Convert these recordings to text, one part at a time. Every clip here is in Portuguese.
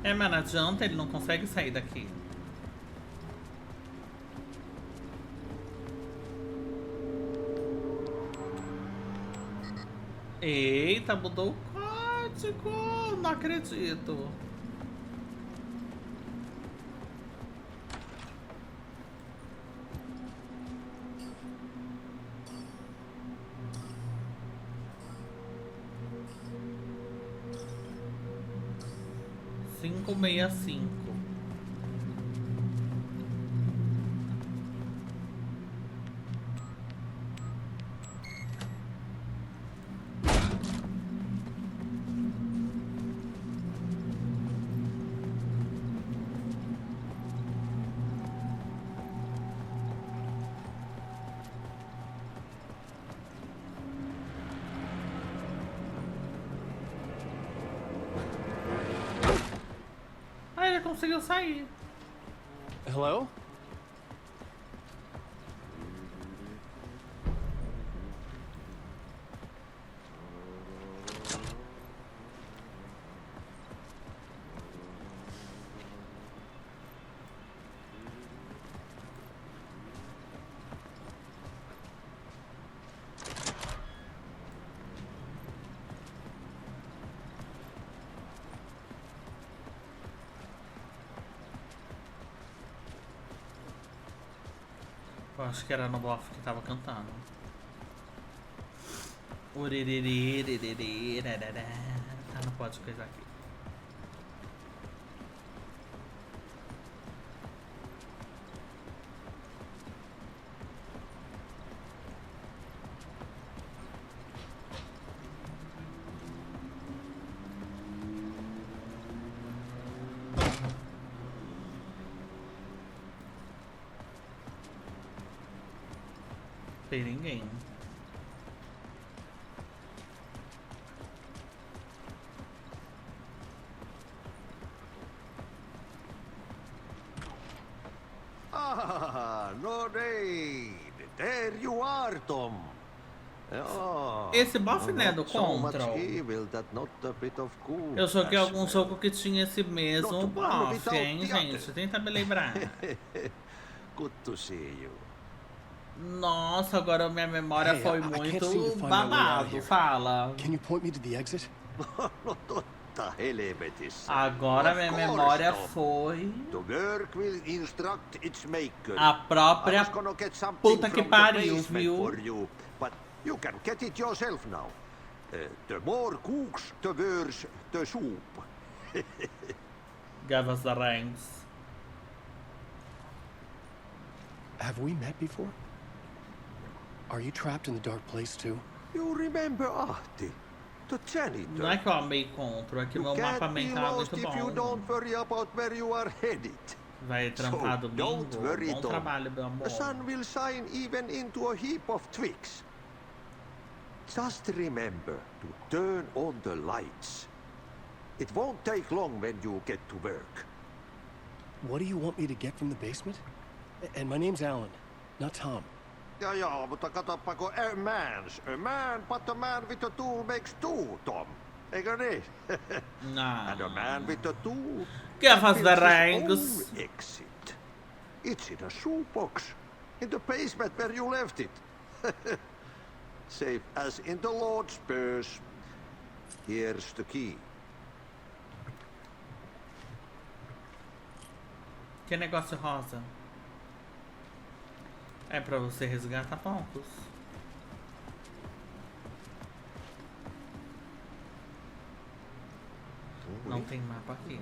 É, mas não adianta, ele não consegue sair daqui. Eita, mudou o código! Não acredito. Cinco 565. Ah, ele conseguiu sair. Hello? Eu acho que era no bofe que tava cantando. Ah, não pode coisar aqui. Tem ninguém. Ah, no raid. There you are, Tom. Oh, Esse buff não é do not so much Control. evil that not a bit of good Eu joguei as algum well. jogo que tinha esse mesmo Not one buff, without hein, the gente? other. Tenta me lembrar. Good to see you. Nossa, agora minha memória Hey, foi I can't muito seem to find my way out babado. of here. Fala. Can you point me to the exit? No totta helvetissa. Agora Of minha course, memória Tom. foi The work will instruct its maker. a I própria was gonna get something puta que from the pariu, basement viu? for you, but you can get it yourself now. The more cooks, the worse the soup. Give us the ranks. Have we met before? Are you trapped in the dark place too? You remember Ahti, the janitor? Não é que eu amei Control, é que You meu can't mapa be mental é lost muito if you bom. don't worry about where you are headed. Vai trampar So, domingo? don't worry, Bom Tom. trabalho, meu amor. The sun will shine even into a heap of twigs. Just remember to turn on the lights. It won't take long when you get to work. What do you want me to get from the basement? And my name's Alan, not Tom. Ja, mutta katsoppa, a man, but a man with a tool makes two, Tom. Eikö niin? And a man with a tool Give us the builds his ranks. own exit. It's in a shoebox, in the basement where you left it. Safe as in the Lord's purse. Here's the key. Que negócio rosa? É pra você resgatar pontos. Não tem mapa aqui.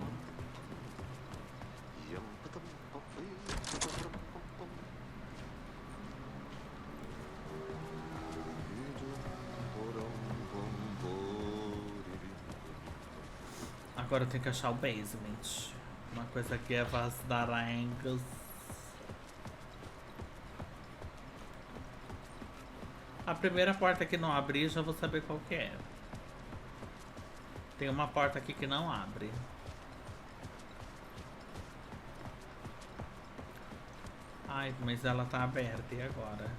Agora eu tenho que achar o basement. Uma coisa que é vas dar rangas. A primeira porta que não abrir, já vou saber qual que é. Tem uma porta aqui que não abre. Ai, mas ela tá aberta, e agora?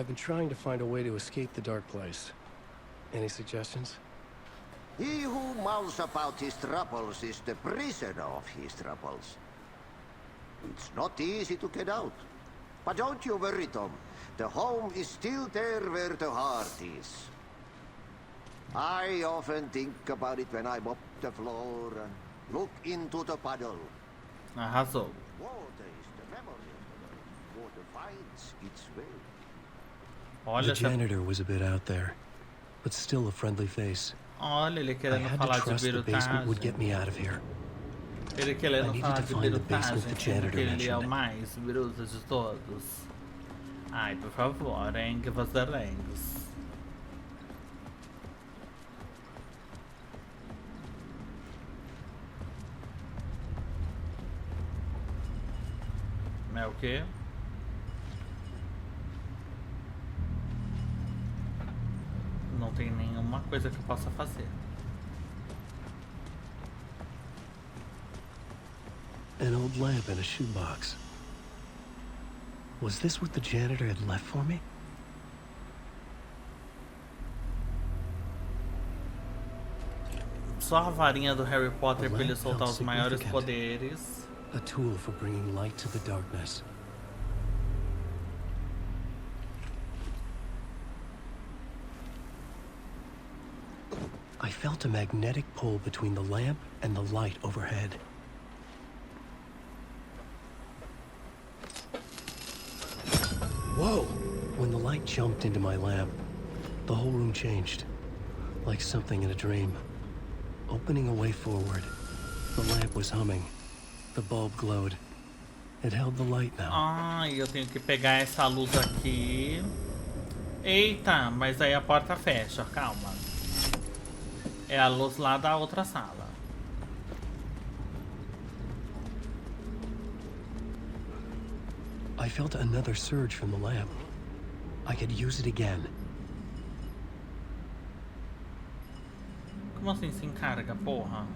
I've been trying to find a way to escape the dark place. Any suggestions? He who mouths about his troubles is the prisoner of his troubles. It's not easy to get out. But don't you worry, Tom. The home is still there where the heart is. I often think about it when I mop the floor and look into the puddle. Arrasou. Water is the memory of the world. Water finds its way. Olha, The janitor was a bit out there, but still a friendly face. olha ele I querendo had to falar de trust the basement would birutagem. get me out of here. Ele I querendo needed falar to de find the basement birutagem, the sendo janitor que ele é o mentioned. mais biruta de todos. Ai, por favor, hein, give us the rings. É o quê? Não tem nenhuma coisa que eu possa fazer. An old lamp in a shoebox. Was this what the janitor had left for me? Só a varinha do Harry Potter pra ele soltar os maiores poderes. A tool for bringing light to the darkness. I felt a magnetic pull between the lamp and the light overhead. Whoa! When the light jumped into my lamp, the whole room changed, like something in a dream. Opening a way forward, the lamp was humming. The bulb glowed. It held the light now. Ah, eu tenho que pegar essa luz aqui. Eita, mas aí a porta fecha, calma. É a luz lá da outra sala. I felt another surge from the lamp. I could use it again. Como assim se encarga, porra?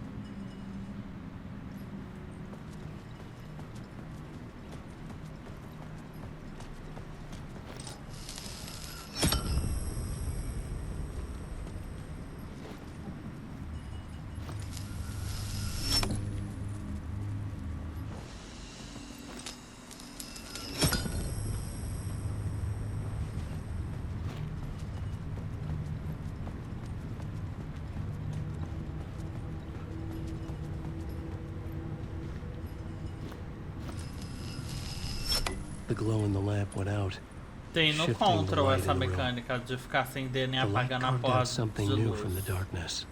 The glow in the lamp went out. Tem no Shifting the Control light essa in the room. mecânica de ficar acendendo e The light apagando a carved out porta something de new luz. from the darkness.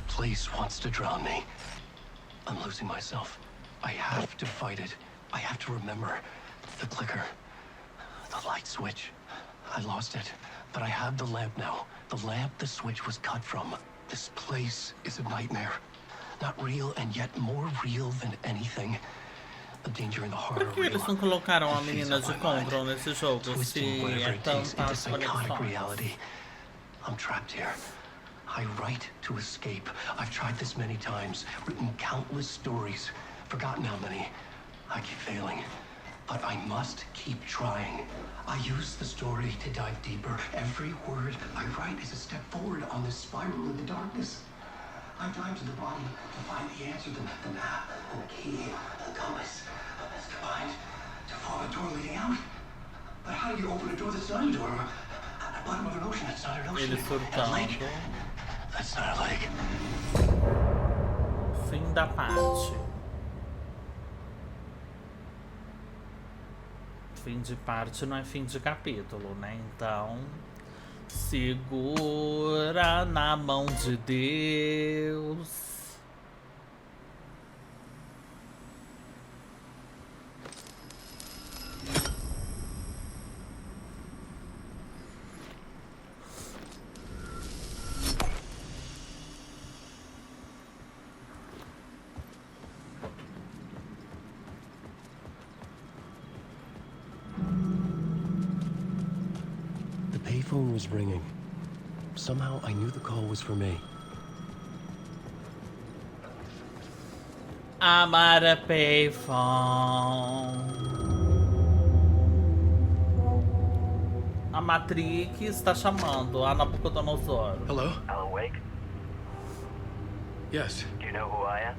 Place wants to drown me. I'm losing myself. I have to fight it. I have to remember. The clicker. The light switch. I lost it. But I have the lamp now. The lamp the switch was cut from. This place is a nightmare. Not real and yet more real than anything. The danger in the heart Por que eles não colocaram a menina de Control nesse jogo se é tanta conexão? Reality. I'm trapped here. I write to escape. I've tried this many times, written countless stories, forgotten how many. I keep failing, but I must keep trying. I use the story to dive deeper. Every word I write is a step forward on this spiral in the darkness. I dive to the bottom to find the answer, the map, and the key, the compass. It's combined to form a door leading out. But how do you open a door that's not a door? At the bottom of an ocean, that's not an ocean. Ele surtando. That's not a lake. Fim da parte. Fim de parte não é fim de capítulo, né? Então, Segura na mão de Deus. The payphone was ringing. Somehow I knew the call was for me. I'm at a payphone. A Matrix está chamando a Nabucodonosor. Hello? Alan Wake, Yes. do you know who I am?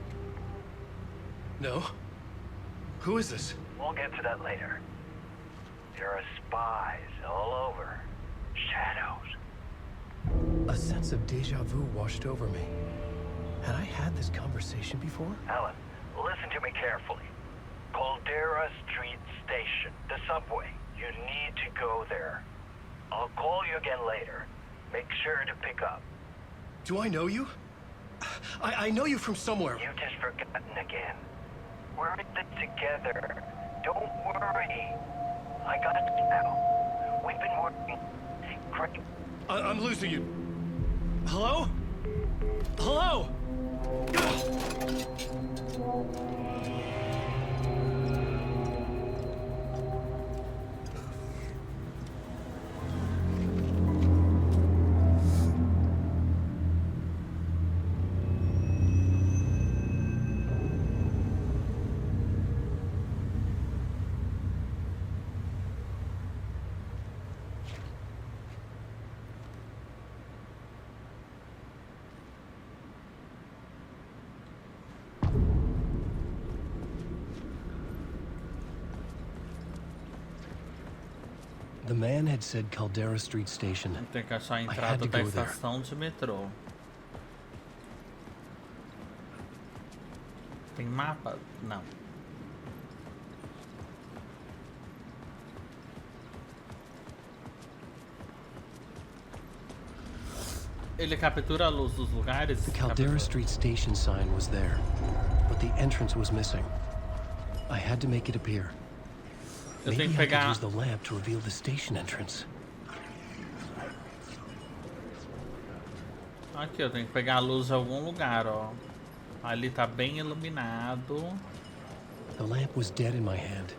No? Who is this? We'll get to that later. There are spies all over. Shadows. A sense of deja vu washed over me. Had I had this conversation before? Alan, listen to me carefully. Caldera Street Station, the subway. You need to go there. I'll call you again later. Make sure to pick up. Do I know you? I know you from somewhere. You've just forgotten again. We're in it together. Don't worry. I got it now. We've been working great. I'm losing you. Hello? Hello? The man had said Caldera Street Station. Tem que achar a had entrada to da go there. estação de metrô. Tem mapa? Não. Ele captura a luz dos lugares? The Caldera Street Station sign was there, but the entrance was missing. I had to make it appear. Eu Maybe tenho que I could pegar. use the lamp to reveal the station entrance. Aqui, eu tenho que pegar a luz de algum lugar, ó. Ali tá bem iluminado. The lamp was dead in my hand.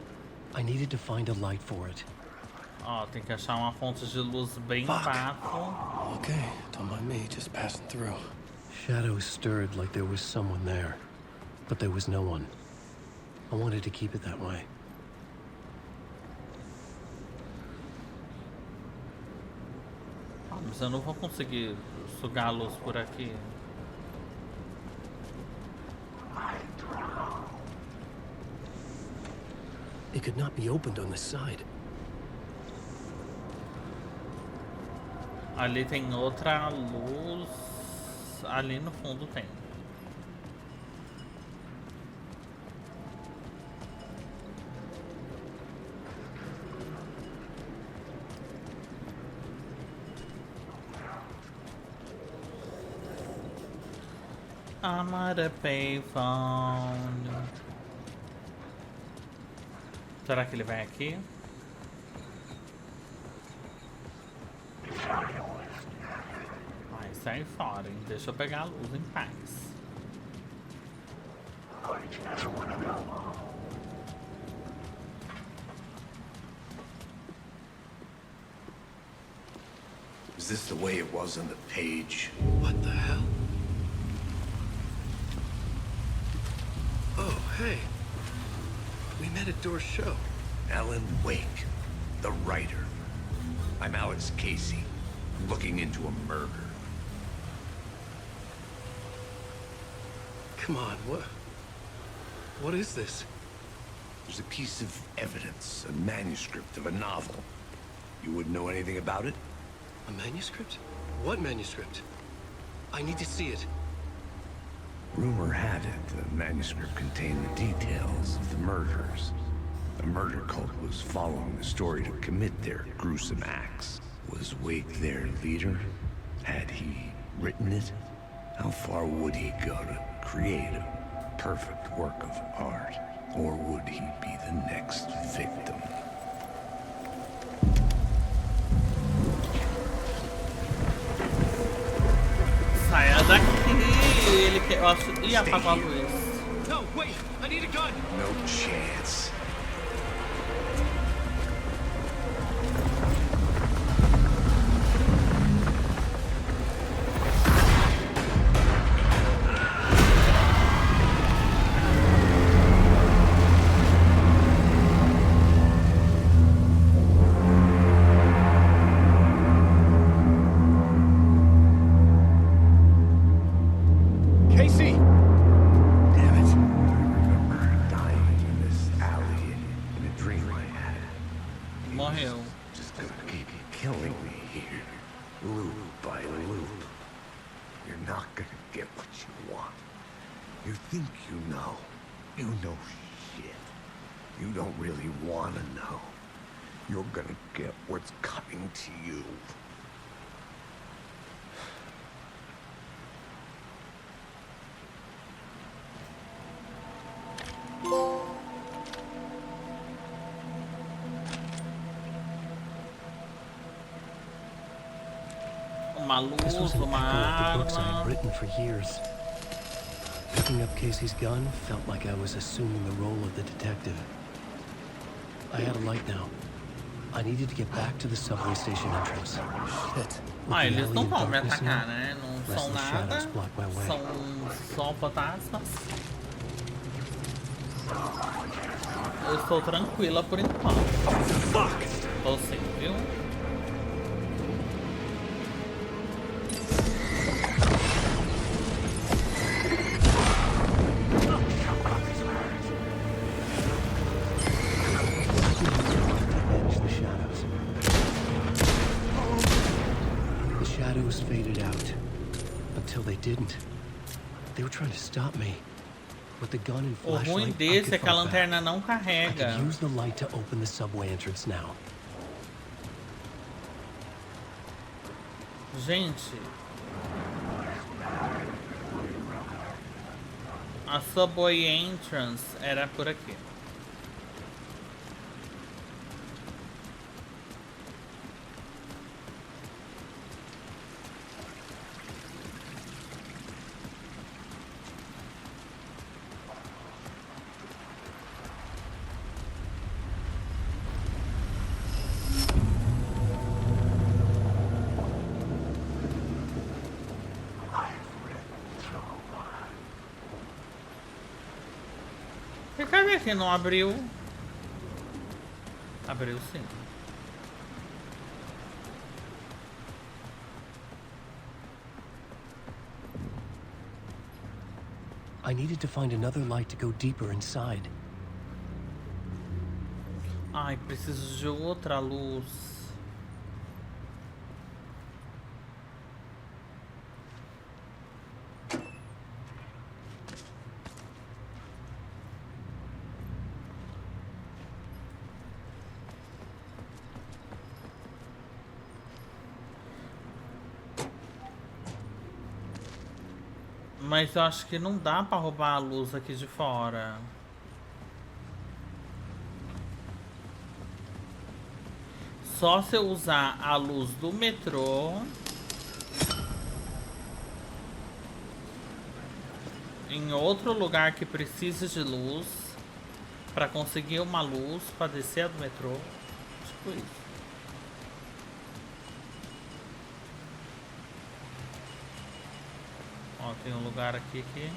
I needed to find a light for it. Ó, tem que achar uma fonte de luz bem embaixo. Okay, don't mind me, just passing through. Shadows stirred like there was someone there, but there was no one. I wanted to keep it that way. Mas eu não vou conseguir sugar a luz por aqui. It could not be opened on this side. Ali tem outra luz. Ali no fundo tem. I'm at a payphone. Será que ele vai aqui? Vai sair fora, hein? Deixa eu pegar a luz em paz. Is this the way it was on the page? What the hell? Oh, hey. We met at Door's show. Alan Wake, the writer. I'm Alex Casey, looking into a murder. Come on, what is this? There's a piece of evidence, a manuscript of a novel. You wouldn't know anything about it? A manuscript? What manuscript? I need to see it. Rumor had it the manuscript contained the details of the murders. A murder cult was following the story to commit their gruesome acts. It Was Wake their leader? Had he written it? How far would he go to create a perfect work of art? Or would he be the next victim? Saia daqui! Ele quer. Eu acho. Ih, apagou a luz. No, wait! I need a gun! No chance. Casey! Damn it. I remember dying in this alley in a dream I had. Morreu. Just gonna keep killing me here. Loop by loop. You're not gonna get what you want. You think you know. You know shit. You don't really wanna know. You're gonna get what's coming to you. Uma This luz, was an uma echo of the books I had arma. written for years. Picking up Casey's gun felt like I was assuming the role of the detective. I had a light now. I needed to get back to the subway station entrance. Shit. Ah, eles não vão me atacar, né? Não são Restless nada. shadows block my way. São só fantasmas. Eu estou tranquila por enquanto. Tô sim, viu? Manage the shadows. The shadows faded out. Until they didn't. They were trying to stop me. With the gun and O ruim flashlight, I desse could é que a fight back. lanterna não I carrega. could use the light to open the subway entrance now. Gente, a subway entrance era por aqui. E cadê que não abriu? Abriu sim. I needed to find another light to go deeper inside. Ai, preciso de outra luz. Mas eu acho que não dá pra roubar a luz aqui de fora. Só se eu usar a luz do metrô em outro lugar que precise de luz pra conseguir uma luz pra descer a do metrô. Tipo isso. Ó, tem um lugar aqui que...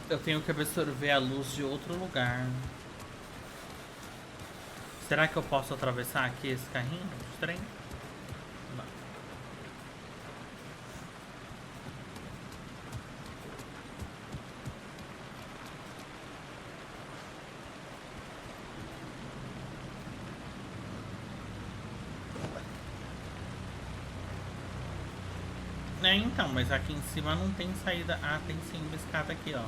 Eu tenho que absorver a luz de outro lugar. Será que eu posso atravessar aqui esse carrinho de trem? Não. É, então, mas aqui em cima não tem saída. Ah, tem sim uma escada aqui, ó.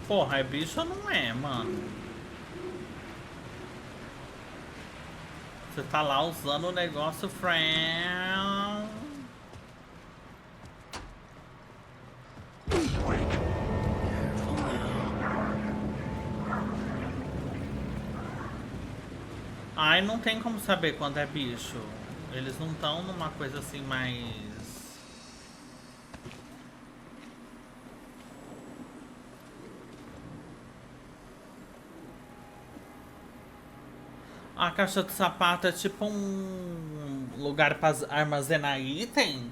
Porra, é bicho ou não é, mano? Você tá lá usando o negócio, friend. Ai, não tem como saber quando é bicho. Eles não estão numa coisa assim mais... A caixa de sapato é tipo um lugar para armazenar item?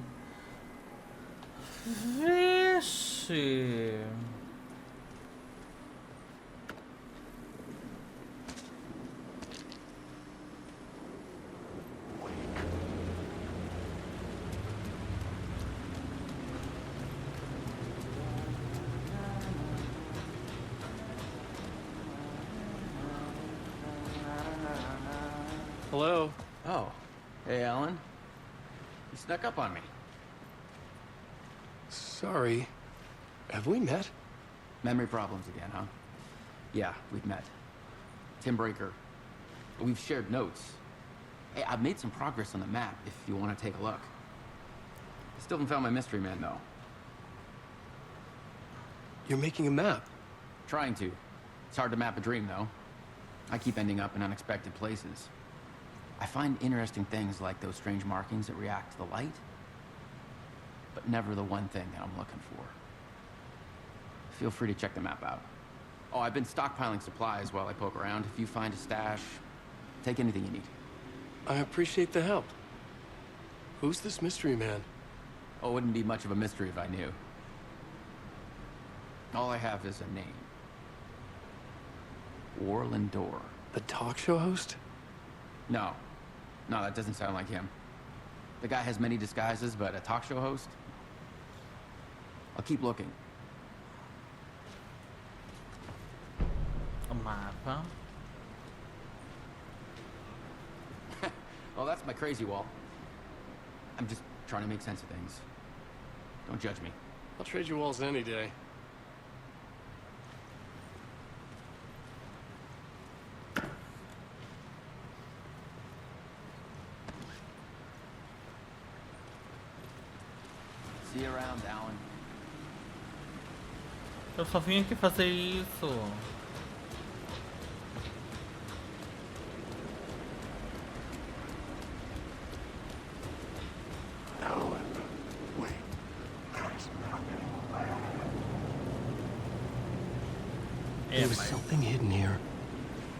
Vixe. Hello? Oh. Hey, Alan. You snuck up on me. Sorry. Have we met? Memory problems again, huh? Yeah, we've met. Tim Breaker. We've shared notes. Hey, I've made some progress on the map, if you want to take a look. I still haven't found my mystery man, though. You're making a map. Trying to. It's hard to map a dream, though. I keep ending up in unexpected places. I find interesting things like those strange markings that react to the light, but never the one thing that I'm looking for. Feel free to check the map out. Oh, I've been stockpiling supplies while I poke around. If you find a stash, take anything you need. I appreciate the help. Who's this mystery man? Oh, it wouldn't be much of a mystery if I knew. All I have is a name. Warland Door. The talk show host? No. No, that doesn't sound like him. The guy has many disguises, but a talk show host? I'll keep looking. O mapa. Well, that's my crazy wall. I'm just trying to make sense of things. Don't judge me. I'll trade you walls any day. See you around, Alan. Eu só vim aqui fazer isso. There was something hidden here.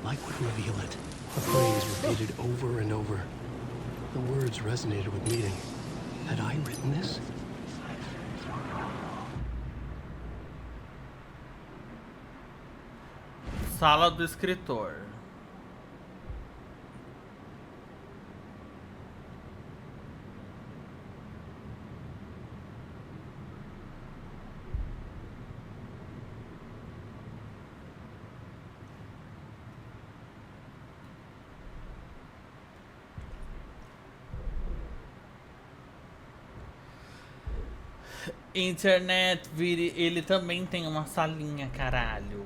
Light would reveal it. A phrase repeated over and over. The words resonated with meaning. Had I written this? Sala do escritor. Internet, ele também tem uma salinha, caralho.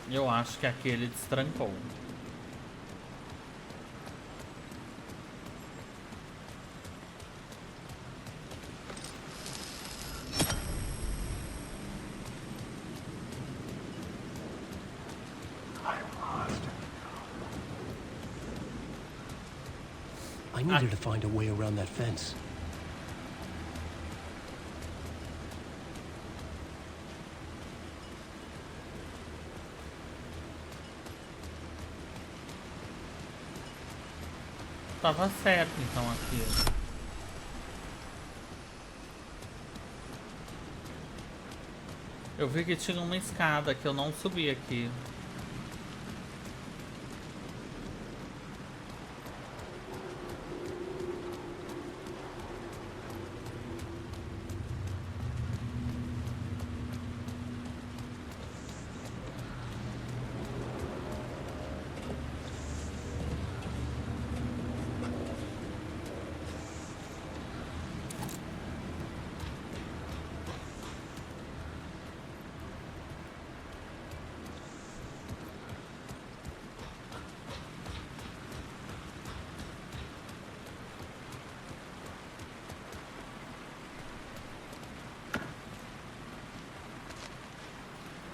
Eu acho que aqui ele destrancou. I needed to find a way around that fence. Tava certo então aqui. Eu vi que tinha uma escada que eu não subi aqui.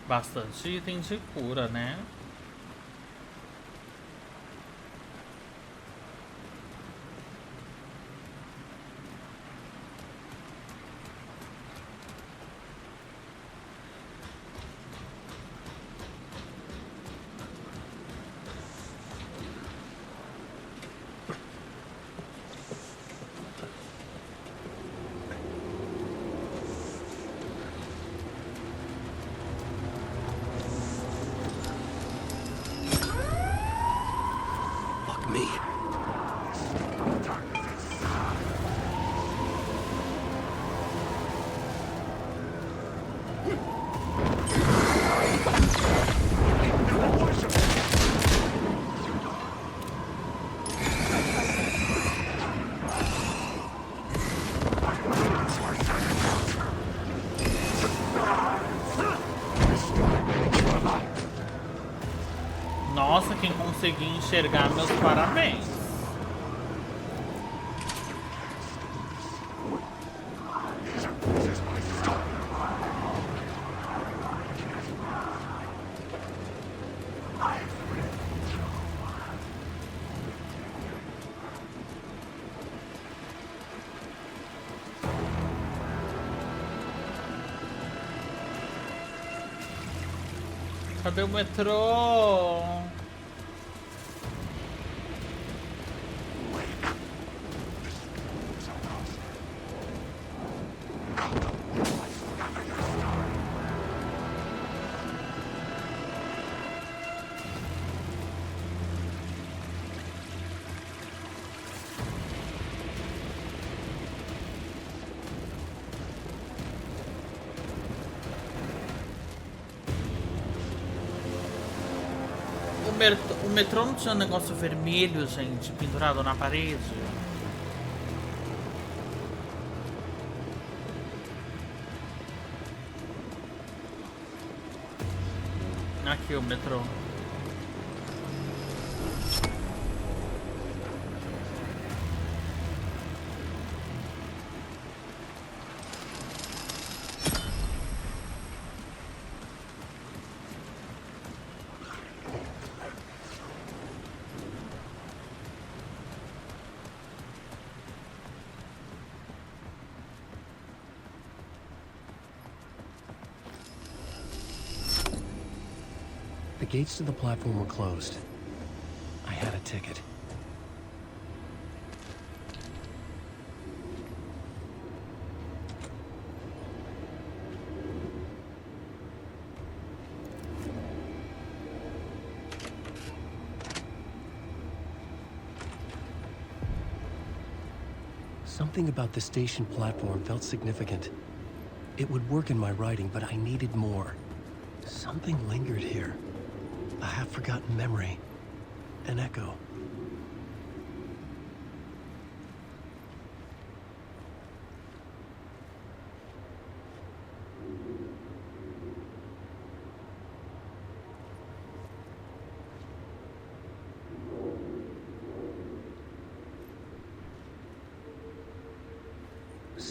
Bastante item de cura, né? Fuck me. Nossa, quem conseguiu enxergar, meus parabéns. Cadê o metrô? O metrô não tinha um negócio vermelho, gente, pendurado na parede? Aqui o metrô. The gates to the platform were closed. I had a ticket. Something about the station platform felt significant. It would work in my writing, but I needed more. Something lingered here. A half-forgotten memory. An echo.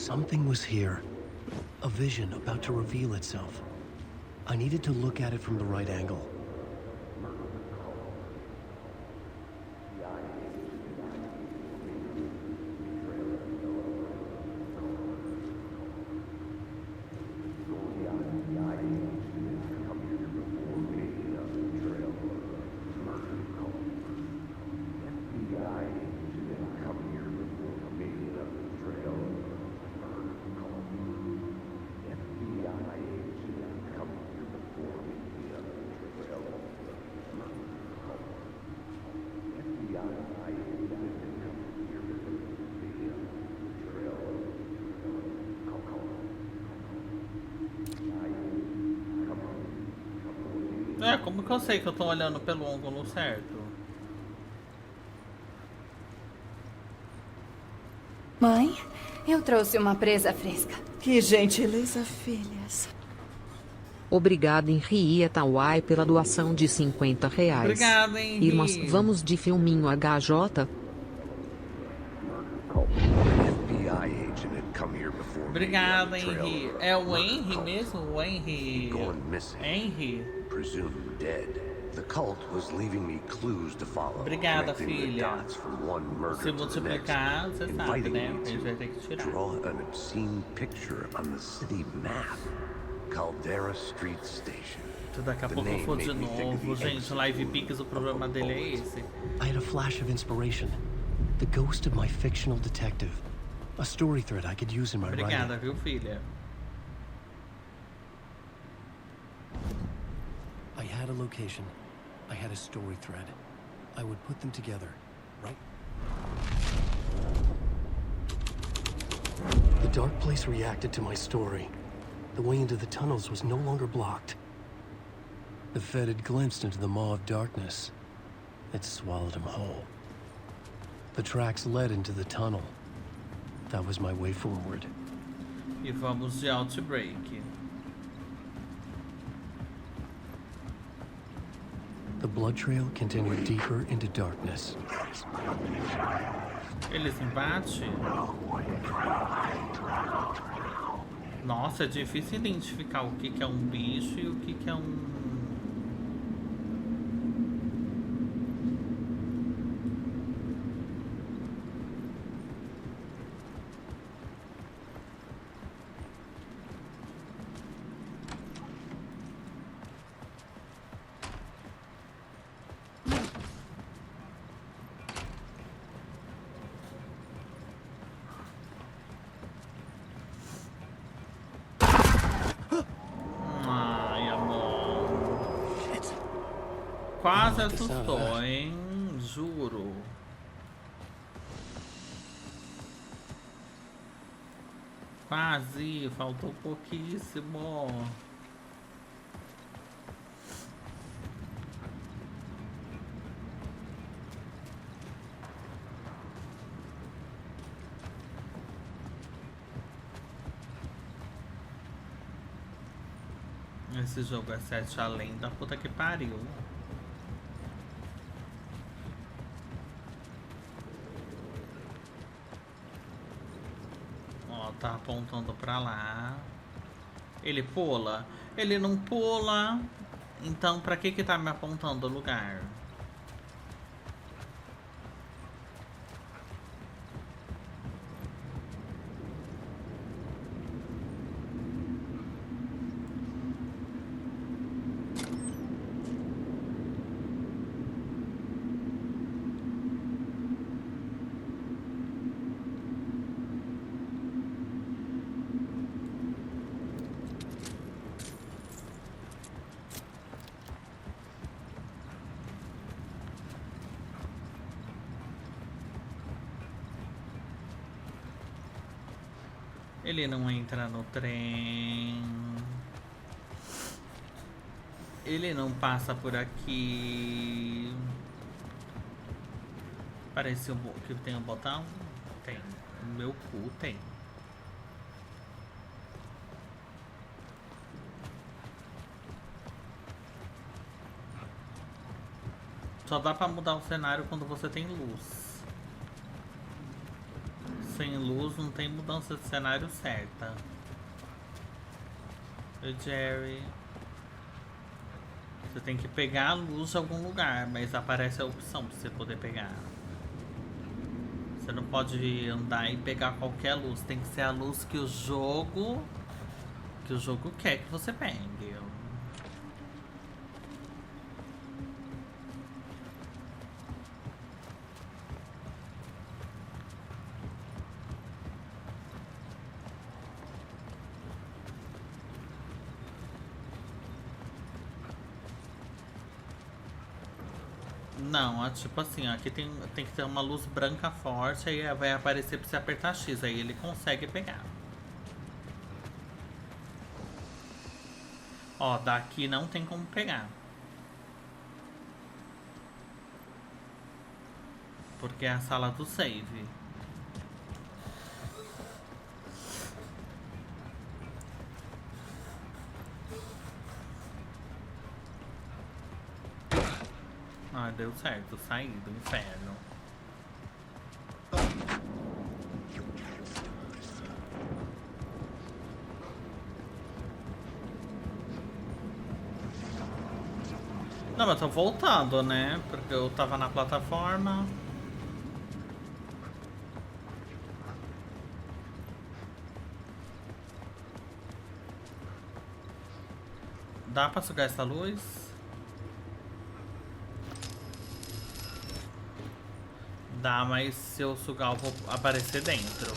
Something was here. A vision about to reveal itself. I needed to look at it from the right angle. Como que eu sei que eu tô olhando pelo ângulo certo? Mãe, eu trouxe uma presa fresca. Que gentileza, filhas. Obrigada, Henri Etawai, pela doação de R$50. Obrigada, Henri. Irmãs, vamos de filminho HJ? Obrigada, Henri. É o Henri mesmo? O Henri... Henri? Presumed dead. The cult was leaving me clues to follow. Obrigada, connecting the filha. dots from one murder Se to the next, multiplicar, você sabe, inviting né? me A gente vai ter que to tirar. draw an obscene picture on the city map. Caldera Street Station. Daqui a pouco eu for de novo. Gente, Live Pix, o problema dele é esse. I had a flash of inspiration. The ghost of my fictional detective. A story thread I could use in my Obrigada, writing. viu, filha? I had a location. I had a story thread. I would put them together, right? The dark place reacted to my story. The way into the tunnels was no longer blocked. The Fed had glimpsed into the maw of darkness. It swallowed him whole. The tracks led into the tunnel. That was my way forward. E vamos de Outbreak. The blood trail continued deeper into darkness. Eles embatem? Nossa, é difícil identificar o que é um bicho e o que é um... Ai, amor. Quase assustou, hein? Juro. Quase, faltou pouquíssimo. Esse jogo é 7 além da puta que pariu. Ó, tá apontando pra lá. Ele pula? Ele não pula. Então pra que tá me apontando o lugar? Ele não entra no trem. Ele não passa por aqui. Parece que tem um botão. Tem. O meu cu tem. Só dá pra mudar o cenário quando você tem luz. sem luz não tem mudança de cenário certa. Oi, Jerry. Você tem que pegar a luz de algum lugar, mas aparece a opção pra você poder pegar. Você não pode andar e pegar qualquer luz, tem que ser a luz que o jogo quer que você pegue. Não, é tipo assim, ó, aqui tem que ter uma luz branca forte, aí vai aparecer pra você apertar X, aí ele consegue pegar. Ó, daqui não tem como pegar. Porque é a sala do save. Ah, deu certo, saí do inferno. Não, mas tô voltando, né? Porque eu tava na plataforma. Dá pra sugar essa luz? Dá, mas se eu sugar eu vou aparecer dentro.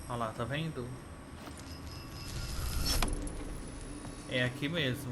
Olha lá, tá vendo? É aqui mesmo.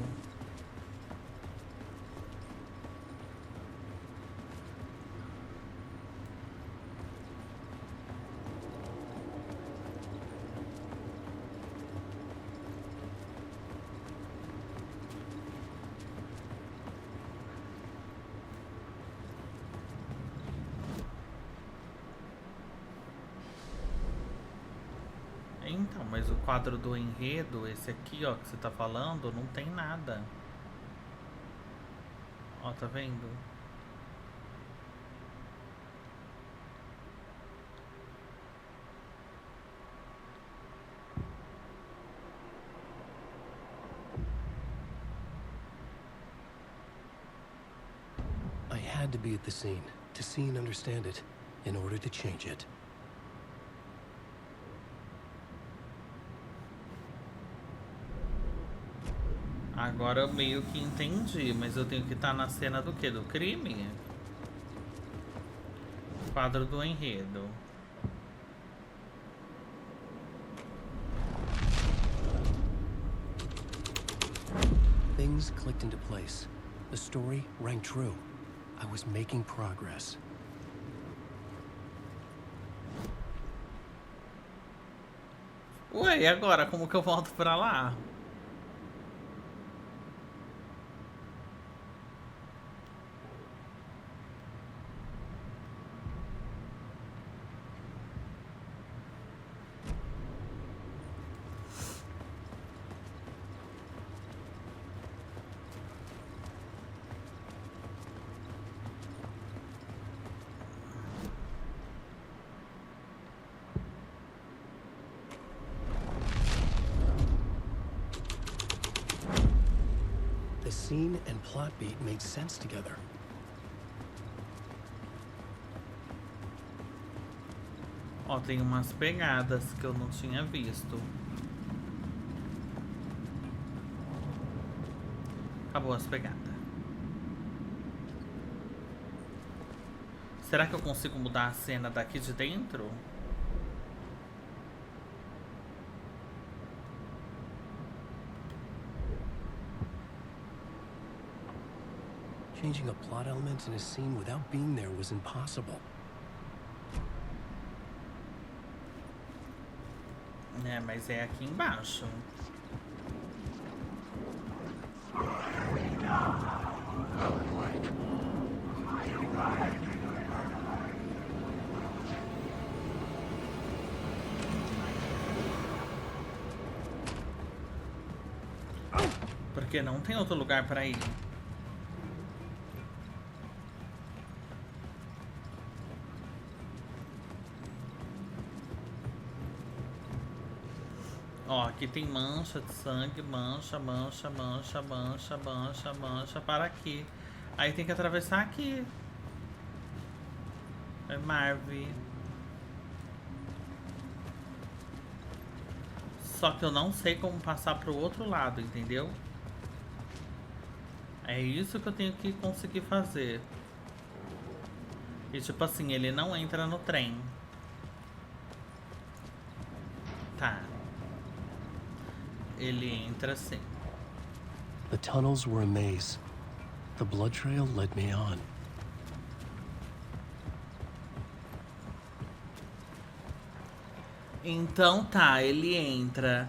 Então, mas o quadro do enredo, esse aqui, ó, que você tá falando, não tem nada. Ó, tá vendo? I had to be at the scene, to see and understand it, in order to change it. Agora eu meio que entendi, mas eu tenho que estar na cena do quê? Do crime? Quadro do enredo. Things clicked into place. The story rang true. I was making progress. Ué, e agora? Como que eu volto pra lá? The scene and plot beat made sense together. Ó, tem umas pegadas que eu não tinha visto. Acabou as pegadas. Será que eu consigo mudar a cena daqui de dentro? Changing a plot element in a scene without being there was impossible. É, mas é aqui embaixo. Porque não tem outro lugar pra ir. Ó, aqui tem mancha de sangue, mancha, para aqui. Aí tem que atravessar aqui. É Marve. Só que eu não sei como passar pro outro lado, entendeu? É isso que eu tenho que conseguir fazer. E tipo assim, ele não entra no trem. Tá. Ele entra sim. The tunnels were a maze. The blood trail led me on. Então tá, ele entra.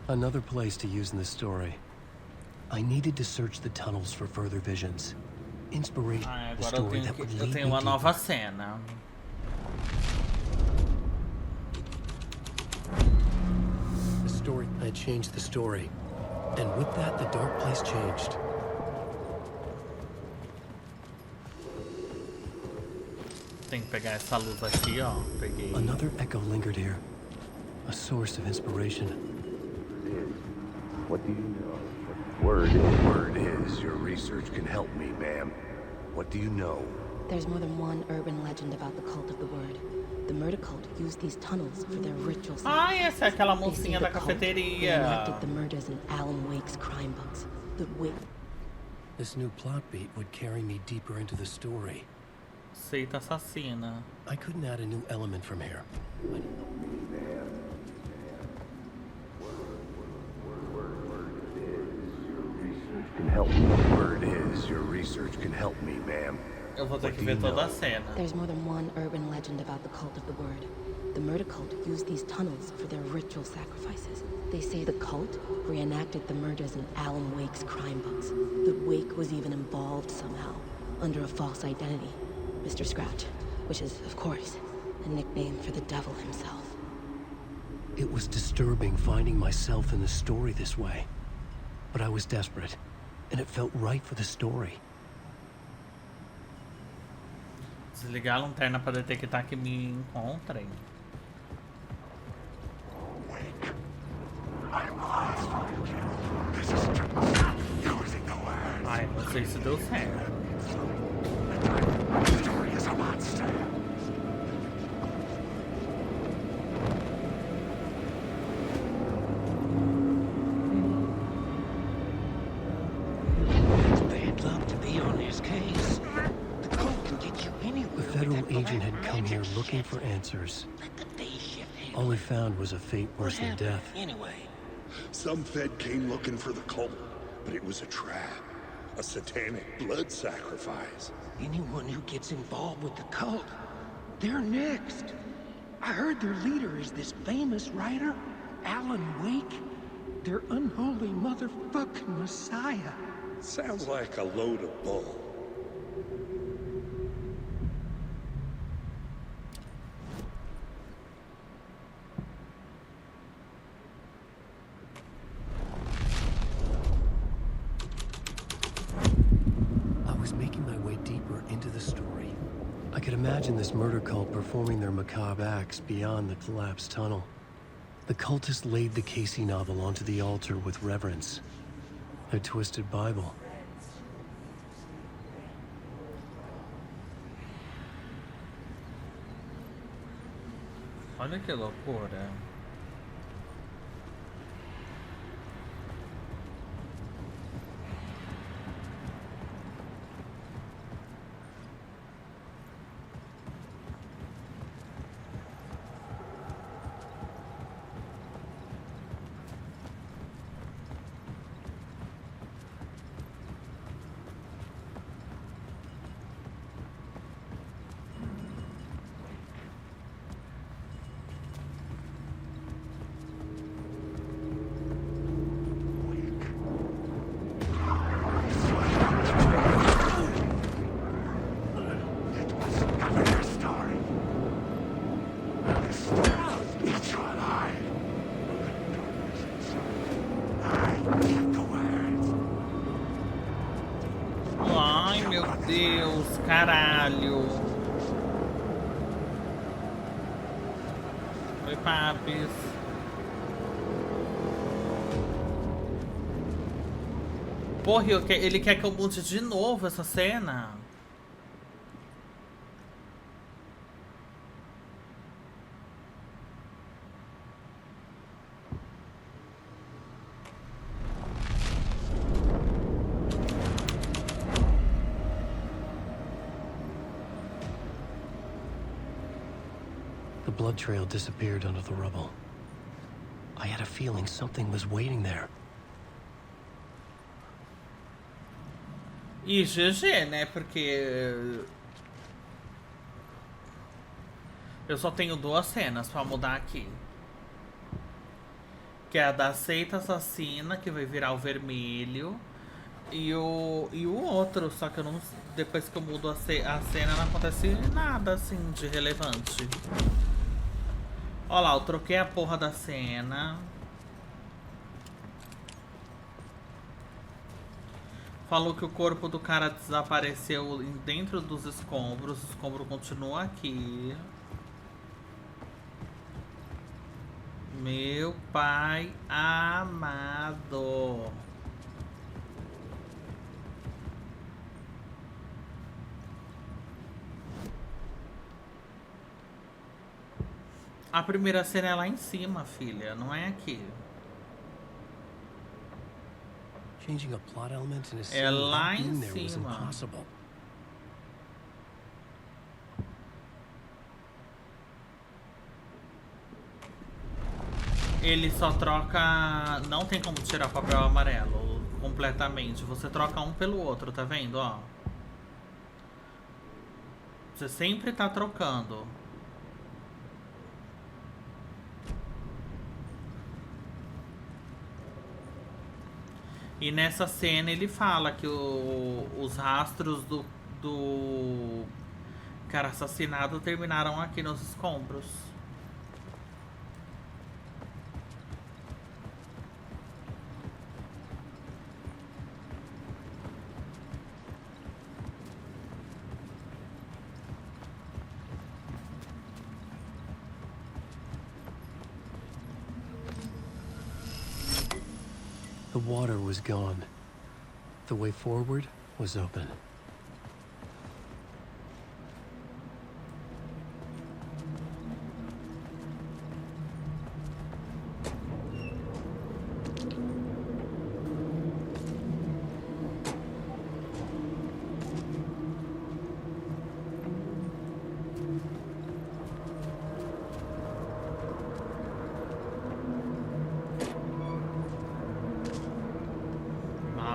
Another place to use in the story. I needed to search the tunnels for further visions. Inspiration. Ah, The agora story that would eu lead tenho me uma deeper. nova cena. The story. I changed the story. And with that, the dark place changed. Tem que pegar essa luz aqui, ó. Peguei. Another echo lingered here. A source of inspiration. What do you know? Word is your research can help me, ma'am. What do you know? There's more than one urban legend about the cult of the word. The murder cult used these tunnels for their ritual sacrifices. Ah, essa é aquela They say mocinha the da cult cafeteria. reenacted the murders in Alan Wake's crime books. The Wake. This new plot beat would carry me deeper into the story. Seita assassina. I couldn't add a new element from here. Can help me. Word is your research can help me, ma'am. Eu vou ter What que do ver you toda know? a cena. There's more than one urban legend about the cult of the word. The murder cult used these tunnels for their ritual sacrifices. They say the cult reenacted the murders in Alan Wake's crime books. The Wake was even involved somehow, under a false identity. Mr. Scratch, which is, of course, a nickname for the devil himself. It was disturbing finding myself in the story this way. But I was desperate, and it felt right for the story. Desligar a lanterna para detectar que me encontrem. Ai, não sei se deu certo. Bad luck to be on this case. The cult can get you anywhere. The federal agent had come here looking for answers. Let the day shift handle All he found was a fate worse than death. anyway. Some Fed came looking for the cult, but it was a trap. A satanic blood sacrifice. Anyone who gets involved with the cult, they're next. I heard their leader is this famous writer, Alan Wake. Their unholy motherfucking messiah. Sounds like a load of bull. I was making my way deeper into the story. I could imagine this murder cult performing their macabre acts beyond the collapsed tunnel. The cultists laid the Casey novel onto the altar with reverence. Their twisted Bible. Olha que loucura. Ai, meu Deus, caralho. Papis. Porra, ele quer que eu mude de novo essa cena? The blood trail disappeared under the rubble. I had a feeling something was waiting there. E GG, né? Porque eu só tenho 2 cenas pra mudar aqui. Que é a da seita assassina, que vai virar o vermelho. E o outro, só que eu não. Depois que eu mudo a cena, não acontece nada assim de relevante. Ó lá, eu troquei a porra da cena. Falou que o corpo do cara desapareceu dentro dos escombros. O escombro continua aqui. Meu pai amado. A primeira cena é lá em cima, filha. Não é aqui. Changing a plot element in a É scene lá without em being there was cima. impossible. Ele só troca... Não tem como tirar papel amarelo completamente. Você troca um pelo outro, tá vendo? Ó. Você sempre tá trocando. E nessa cena ele fala que os rastros do cara assassinado terminaram aqui nos escombros. The water was gone. The way forward was open.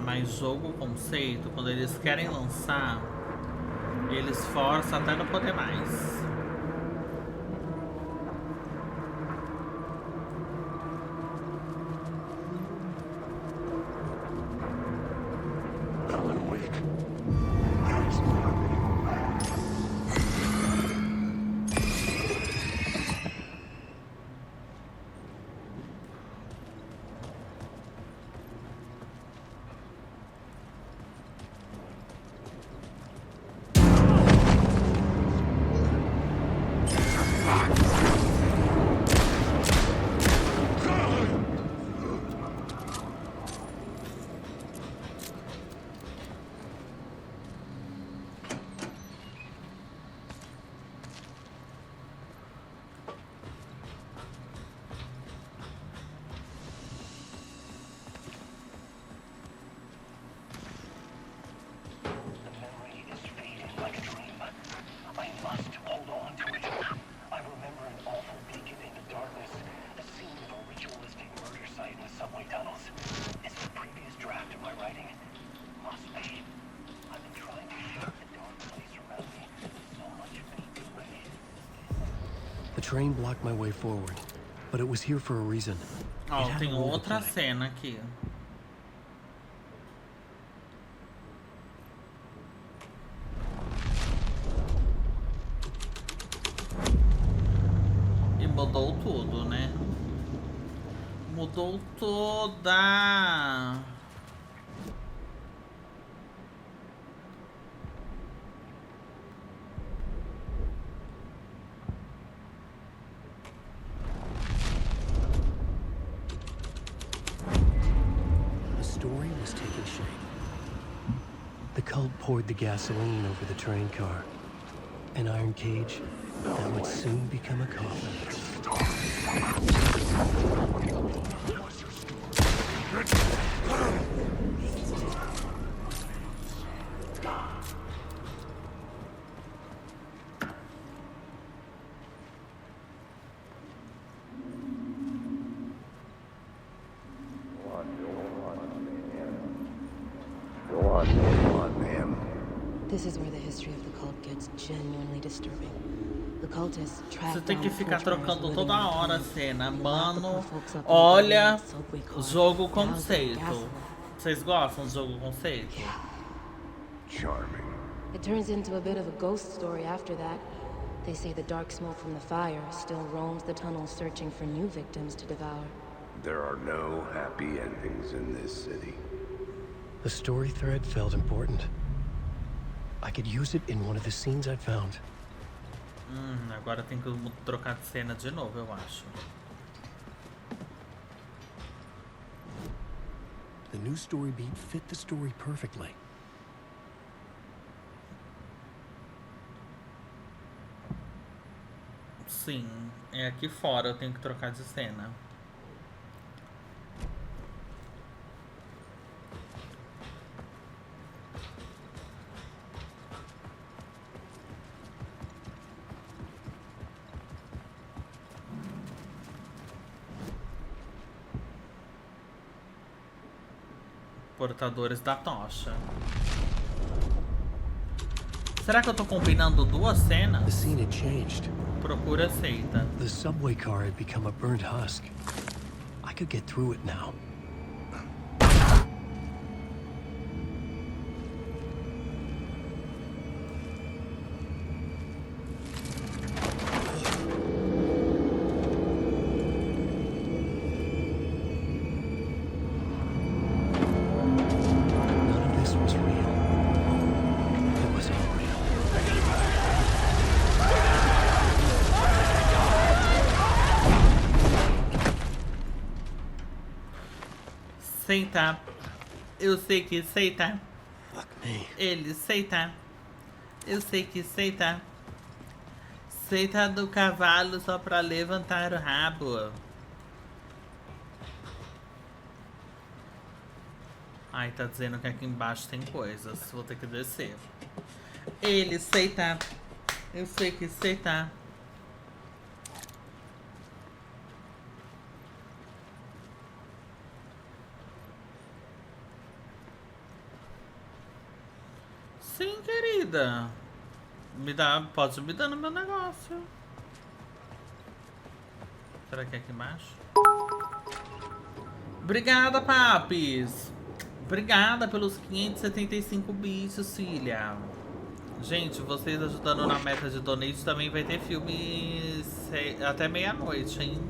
Mas jogo conceito, quando eles querem lançar, eles forçam até não poder mais. The train blocked my way forward, but it was here for a reason. Ó, It had tem a role to outra play. cena aqui. E mudou tudo, né? Mudou toda. cult poured the gasoline over the train car. An iron cage that would soon become a coffin. This is where the history of the cult gets genuinely disturbing. The cultists track Você tem que ficar trocando toda hora a cena. Mano, olha olha o jogo conceito. Vocês gostam do jogo conceito? Charming. It turns into a bit of a ghost story after that. They say the dark smoke from the fire still roams the tunnels searching for new victims to devour. There are no happy endings in this city. The story thread felt important. I could use it in one of the scenes I'd found. Agora tem que trocar de cena de novo, eu acho. The new story beat fit the story perfectly. Sim, é aqui fora, eu tenho que trocar de cena. Portadores da tocha. Será que eu tô combinando duas cenas? The scene had changed. Procura seita. The subway car had become a burnt husk. I could get through it now. Seita. Eu sei que seita. Ele seita. Eu sei que seita. Seita do cavalo só pra levantar o rabo. Ai, tá dizendo que aqui embaixo tem coisas. Vou ter que descer. Ele seita. Eu sei que seita. Sim, querida. Me dá, pode me dar no meu negócio. Será que é aqui embaixo? Obrigada, papis. Obrigada pelos 575 bichos, filha. Gente, vocês ajudando na meta de donate também vai ter filme até meia-noite, hein?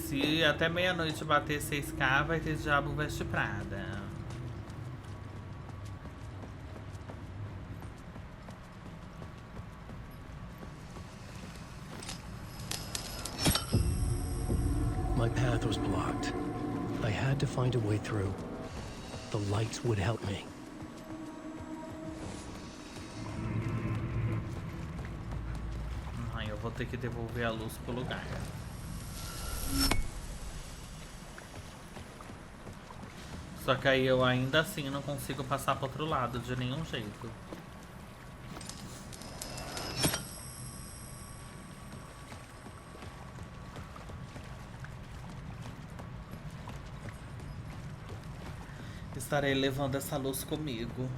Se até meia-noite bater 6k, vai ter Diabo Veste Prada. My path was blocked. I had to find a way through. The lights would help me. Eu vou ter que devolver a luz pro lugar. Só que aí eu ainda assim não consigo passar pro outro lado de nenhum jeito. Estarei levando essa luz comigo.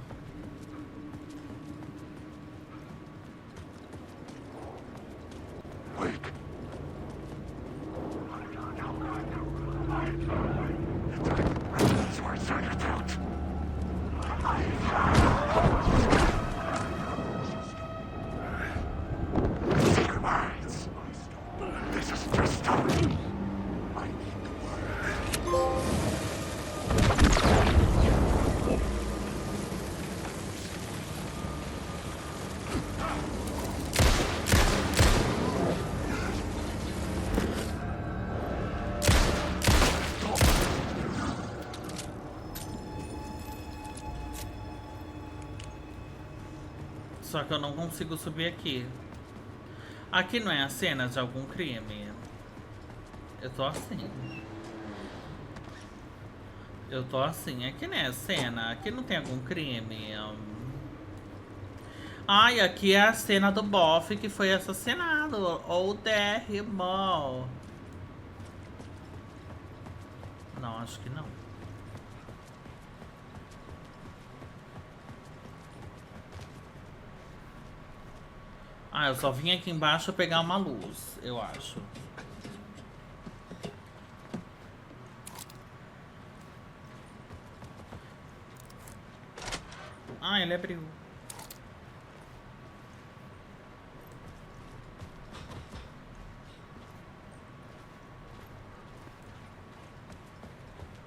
Só que eu não consigo subir aqui. Aqui não é a cena de algum crime. Eu tô assim. Eu tô assim. Aqui não é a cena. Aqui não tem algum crime. Ai, aqui é a cena do bofe que foi assassinado. Ou derrimou. Não, acho que não. Ah, eu só vim aqui embaixo pegar uma luz, eu acho. Ah, ele abriu.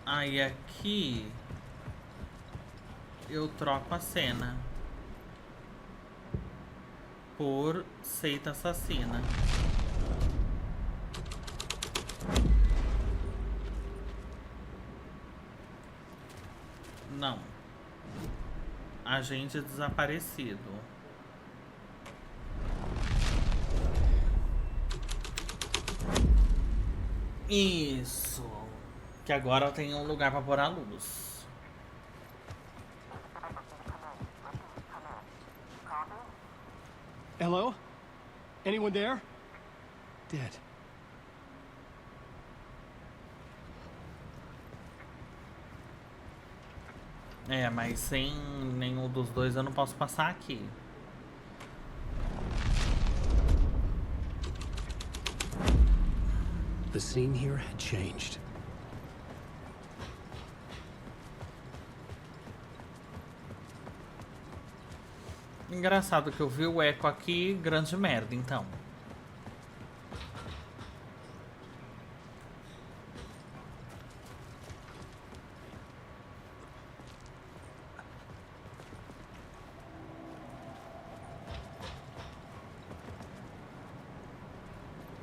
Aí aqui eu troco a cena por seita assassina. Não. Agente desaparecido. Isso. Que agora tem um lugar pra pôr a luz. Hello? Anyone there? Dead. É, mas sem nenhum dos dois eu não posso passar aqui. The scene here had changed. Engraçado que eu vi o eco aqui, grande merda, então.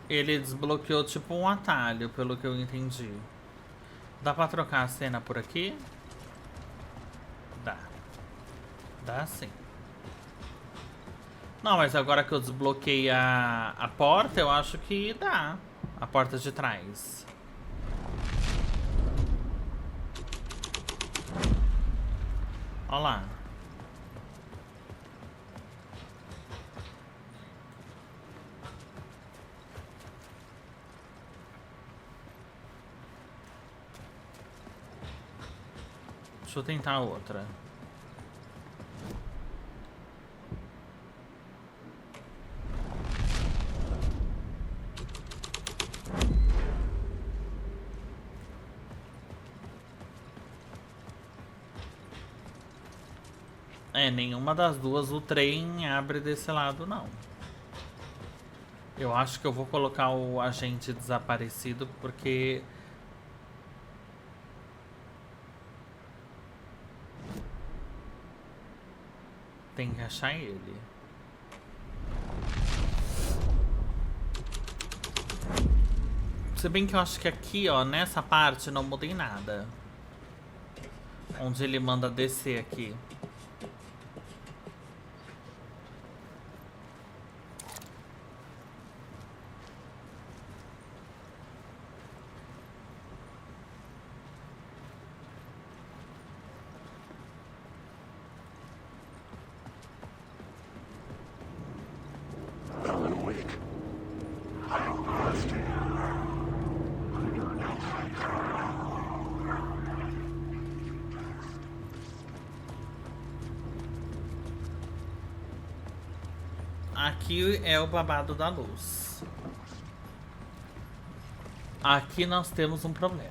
Ele desbloqueou tipo um atalho, pelo que eu entendi. Dá pra trocar a cena por aqui? Dá. Dá sim. Não, mas agora que eu desbloqueei a porta, eu acho que dá. A porta de trás. Olha lá. Deixa eu tentar outra. É, nenhuma das duas o trem abre desse lado, não. Eu acho que eu vou colocar o agente desaparecido porque... tem que achar ele. Se bem que eu acho que aqui, ó, nessa parte não mudei nada. Onde ele manda descer aqui. Aqui é o babado da luz. Aqui nós temos um problema.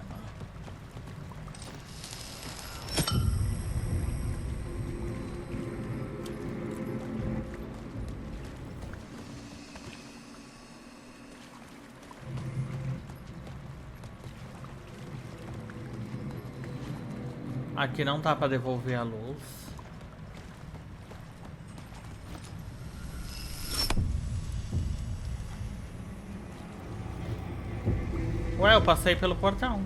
Aqui não dá pra devolver a luz. Ué, eu passei pelo portão.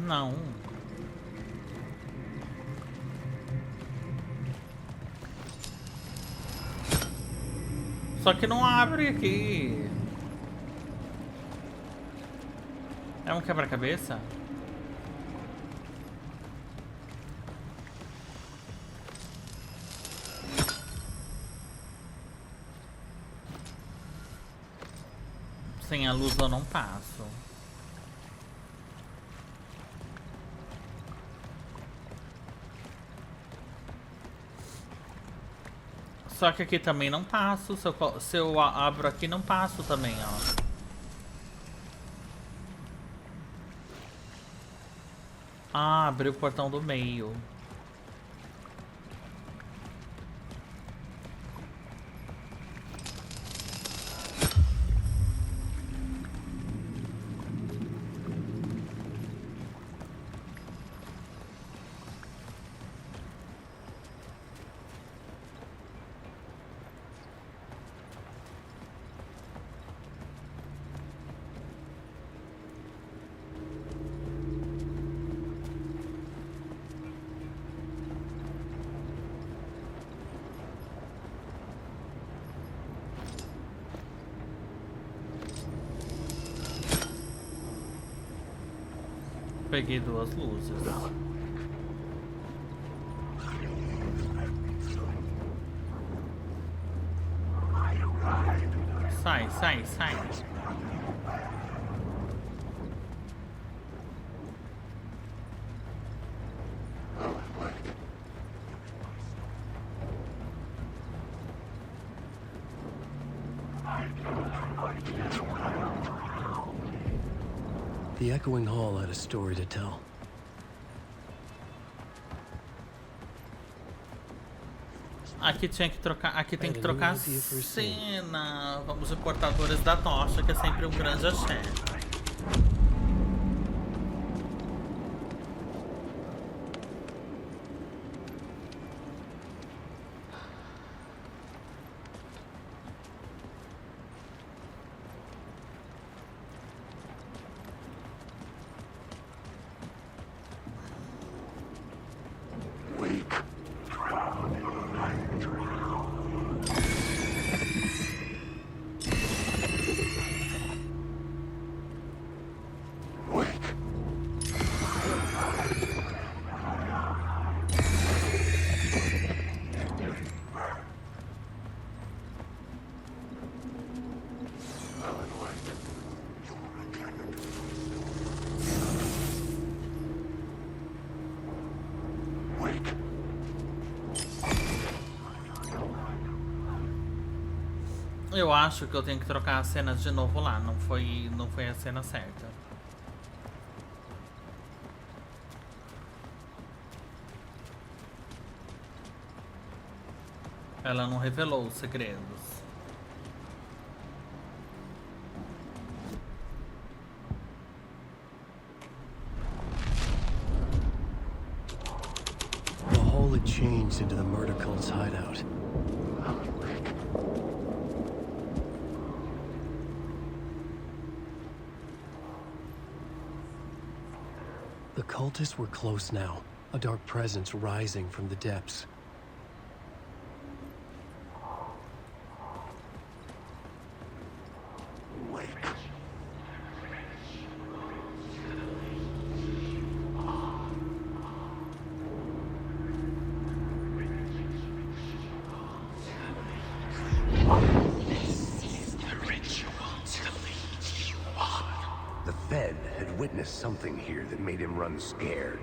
Não. Só que não abre aqui. É um quebra-cabeça? Sem a luz eu não passo. Só que aqui também não passo. Se eu abro aqui, não passo também, ó. Ah, abriu o portão do meio. Peguei duas luzes. Sai, sai, sai. The echoing hall had a story to tell. Aqui tinha que trocar, aqui tem que trocar a cena. Vamos de portadores da tocha, que é sempre um grande axé. Eu acho que eu tenho que trocar as cenas de novo lá. Não foi a cena certa. Ela não revelou os segredos. The hole had changed into the murder cult's hideout. The cultists were close now, a dark presence rising from the depths. Something here that made him run scared.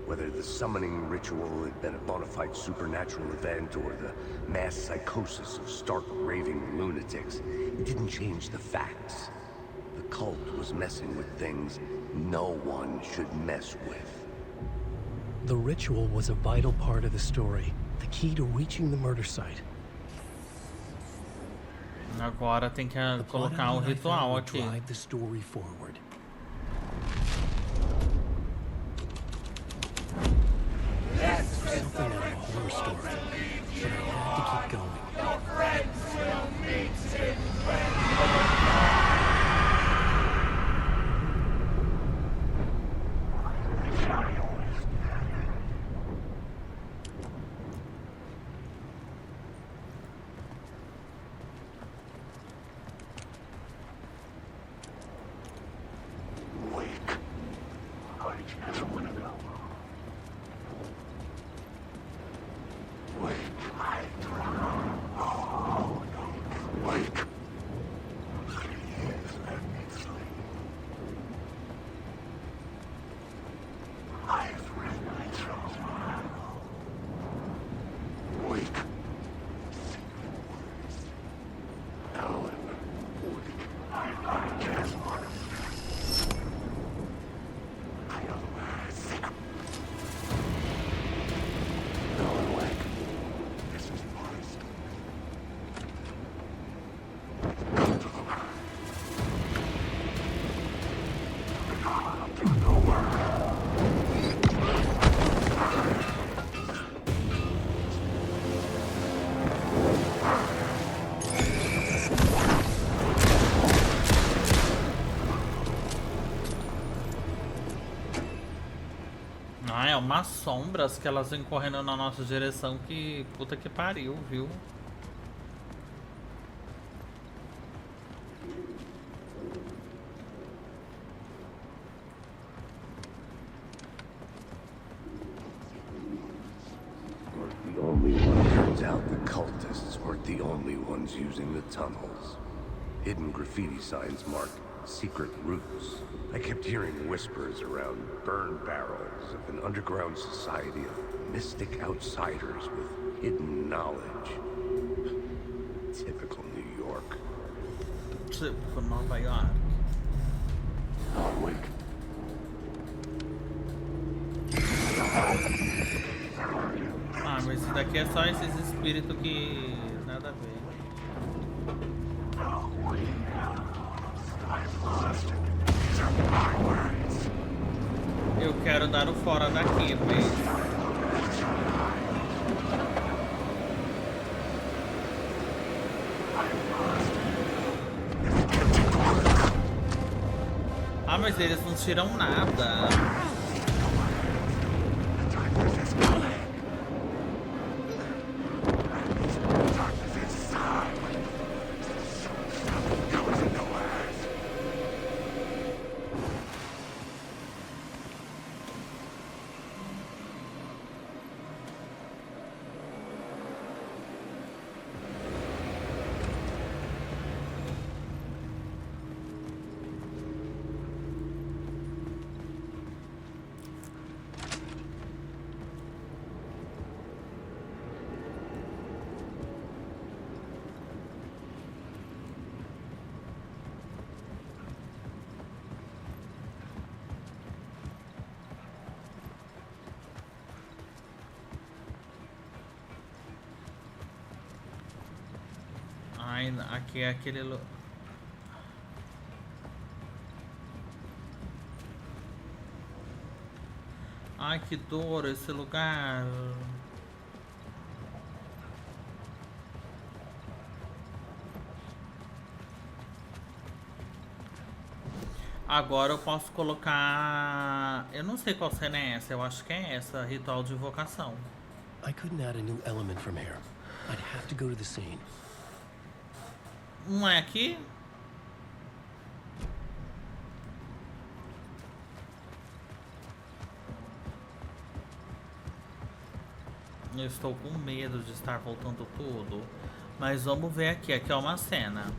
Whether the summoning ritual had been a bona fide supernatural event or the mass psychosis of stark raving lunatics, it didn't change the facts. The cult was messing with things no one should mess with. The ritual was a vital part of the story, the key to reaching the murder site. Agora tem que colocar o ritual aqui. Drive the story forward. Something out of a horror story, but I had to keep going. umas sombras que elas vêm correndo na nossa direção que puta que pariu, viu? Turns out the cultists weren't the only ones using the tunnels. Hidden graffiti signs marked secret routes. I kept hearing whispers around burn barrels of an underground society of mystic outsiders with hidden knowledge. Typical New York. Typical Nova York. Wait. Ah, mas esse daqui é só esses espíritos que nada a ver. Eu quero dar o fora daqui, mas... Ah, mas eles não tiram nada. Ai, aqui é aquele... Ai, que dor esse lugar. Agora eu posso colocar... Eu não sei qual cena é essa, eu acho que é essa, ritual de invocação. I couldn't add a new element from here. I'd have to go to the scene. Não é aqui? Eu estou com medo de estar voltando tudo. Mas vamos ver aqui. Aqui é uma cena.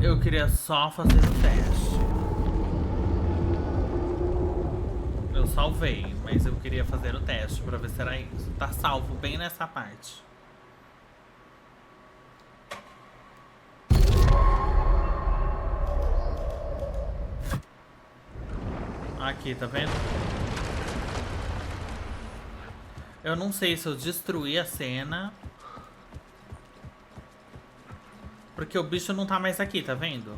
Eu queria só fazer o teste. Eu salvei, mas eu queria fazer o teste pra ver se era isso. Tá salvo bem nessa parte. Aqui, tá vendo? Eu não sei se eu destruí a cena. Porque o bicho não tá mais aqui, tá vendo?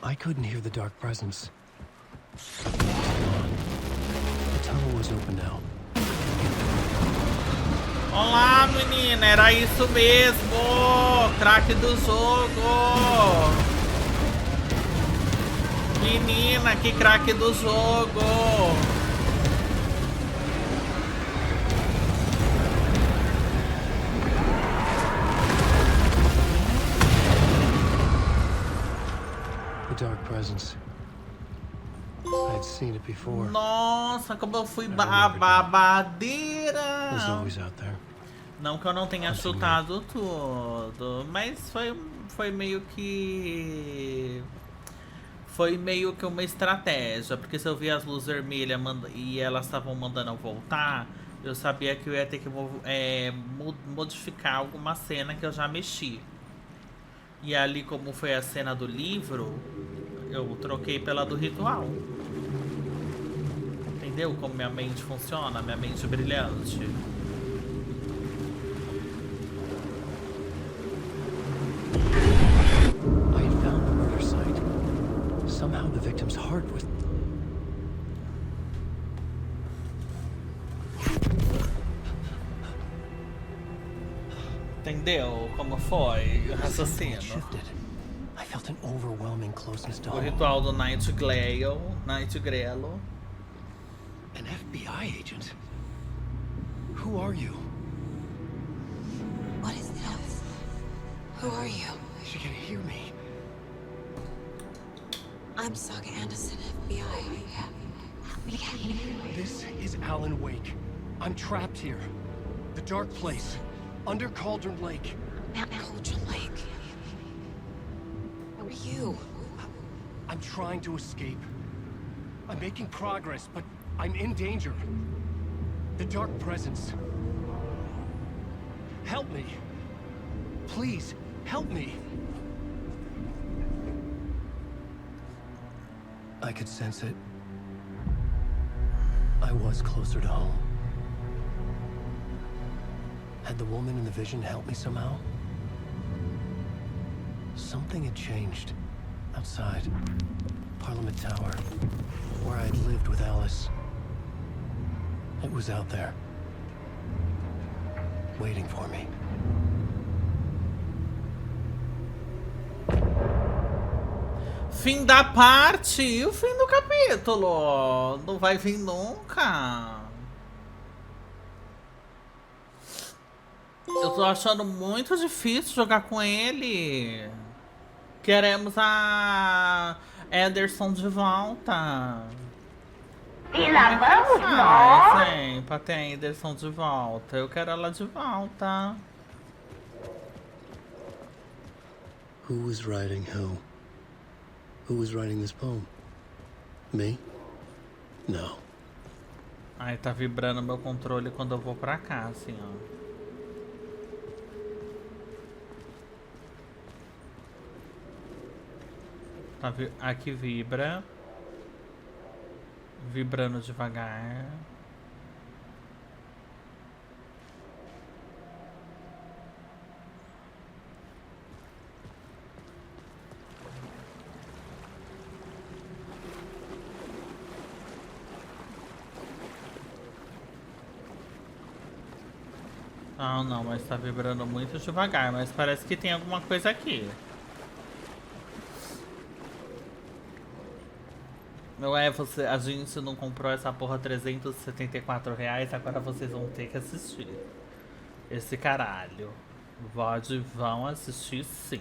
I couldn't hear the dark presence. The tunnel was open now. Olá, menina, era isso mesmo! Craque do jogo! Menina, que craque do jogo! The dark presence. I'd seen it before. Nossa, como eu fui babadeira! It was always out there. Não que eu não tenha chutado tudo, mas foi meio que... Foi meio que uma estratégia, porque se eu vi as luzes vermelhas e elas estavam mandando eu voltar, eu sabia que eu ia ter que modificar alguma cena que eu já mexi. E ali, como foi a cena do livro, eu troquei pela do ritual. Entendeu como minha mente funciona? Minha mente brilhante. I had found the murder site. Somehow the victim's heart was... Entendeu como foi o raciocínio? I felt an overwhelming closeness to O home. ritual do Night Grelo. An FBI agent? Who are you? What is this? Who are you? She can hear me. I'm Saga Anderson, FBI. This is Alan Wake. I'm trapped here. The dark place. Under Cauldron Lake. Cauldron Lake. Who are you? I'm trying to escape. I'm making progress, but I'm in danger. The dark presence. Help me. Please, help me. I could sense it. I was closer to home. Had the woman in the vision helped me somehow? Something had changed. Outside. Parliament Tower. Where I'd lived with Alice. It was out there. Waiting for me. Fim da parte e o fim do capítulo. Não vai vir nunca. Eu tô achando muito difícil jogar com ele. Queremos a Ederson de volta. E lá vamos nós. Sim, pra ter a Ederson de volta. Eu quero ela de volta. Who was writing who? Who was writing this poem? Me? No. Ai, tá vibrando meu controle quando eu vou pra cá, assim, ó. Tá, aqui vibra. Vibrando devagar. Ah, não, mas tá vibrando muito devagar. Mas parece que tem alguma coisa aqui. Não é, a gente não comprou essa porra R$374, agora vocês vão ter que assistir. Esse caralho. Vão assistir sim.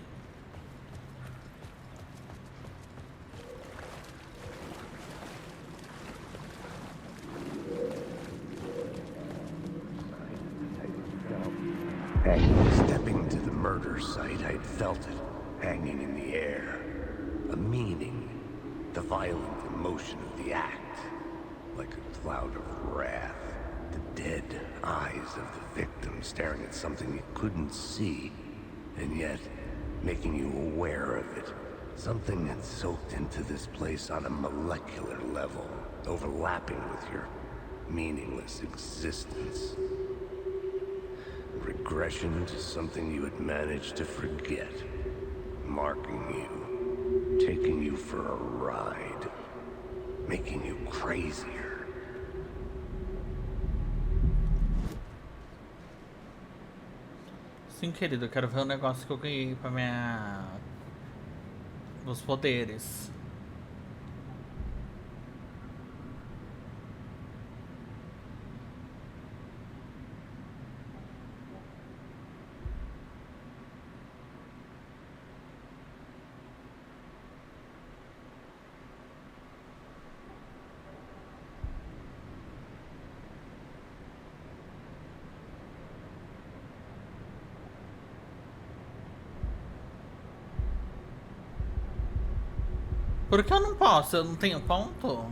Stepping to the murder site, I'd felt it, hanging in the air. A meaning, the violent emotion of the act, like a cloud of wrath. The dead eyes of the victim staring at something you couldn't see, and yet making you aware of it. Something that soaked into this place on a molecular level, overlapping with your meaningless existence. Regression to something you had managed to forget. Marking you. Taking you for a ride. Making you crazier. Sim, querido, eu quero ver o negócio que eu ganhei pra minha... os poderes. Por que eu não posso? Eu não tenho ponto?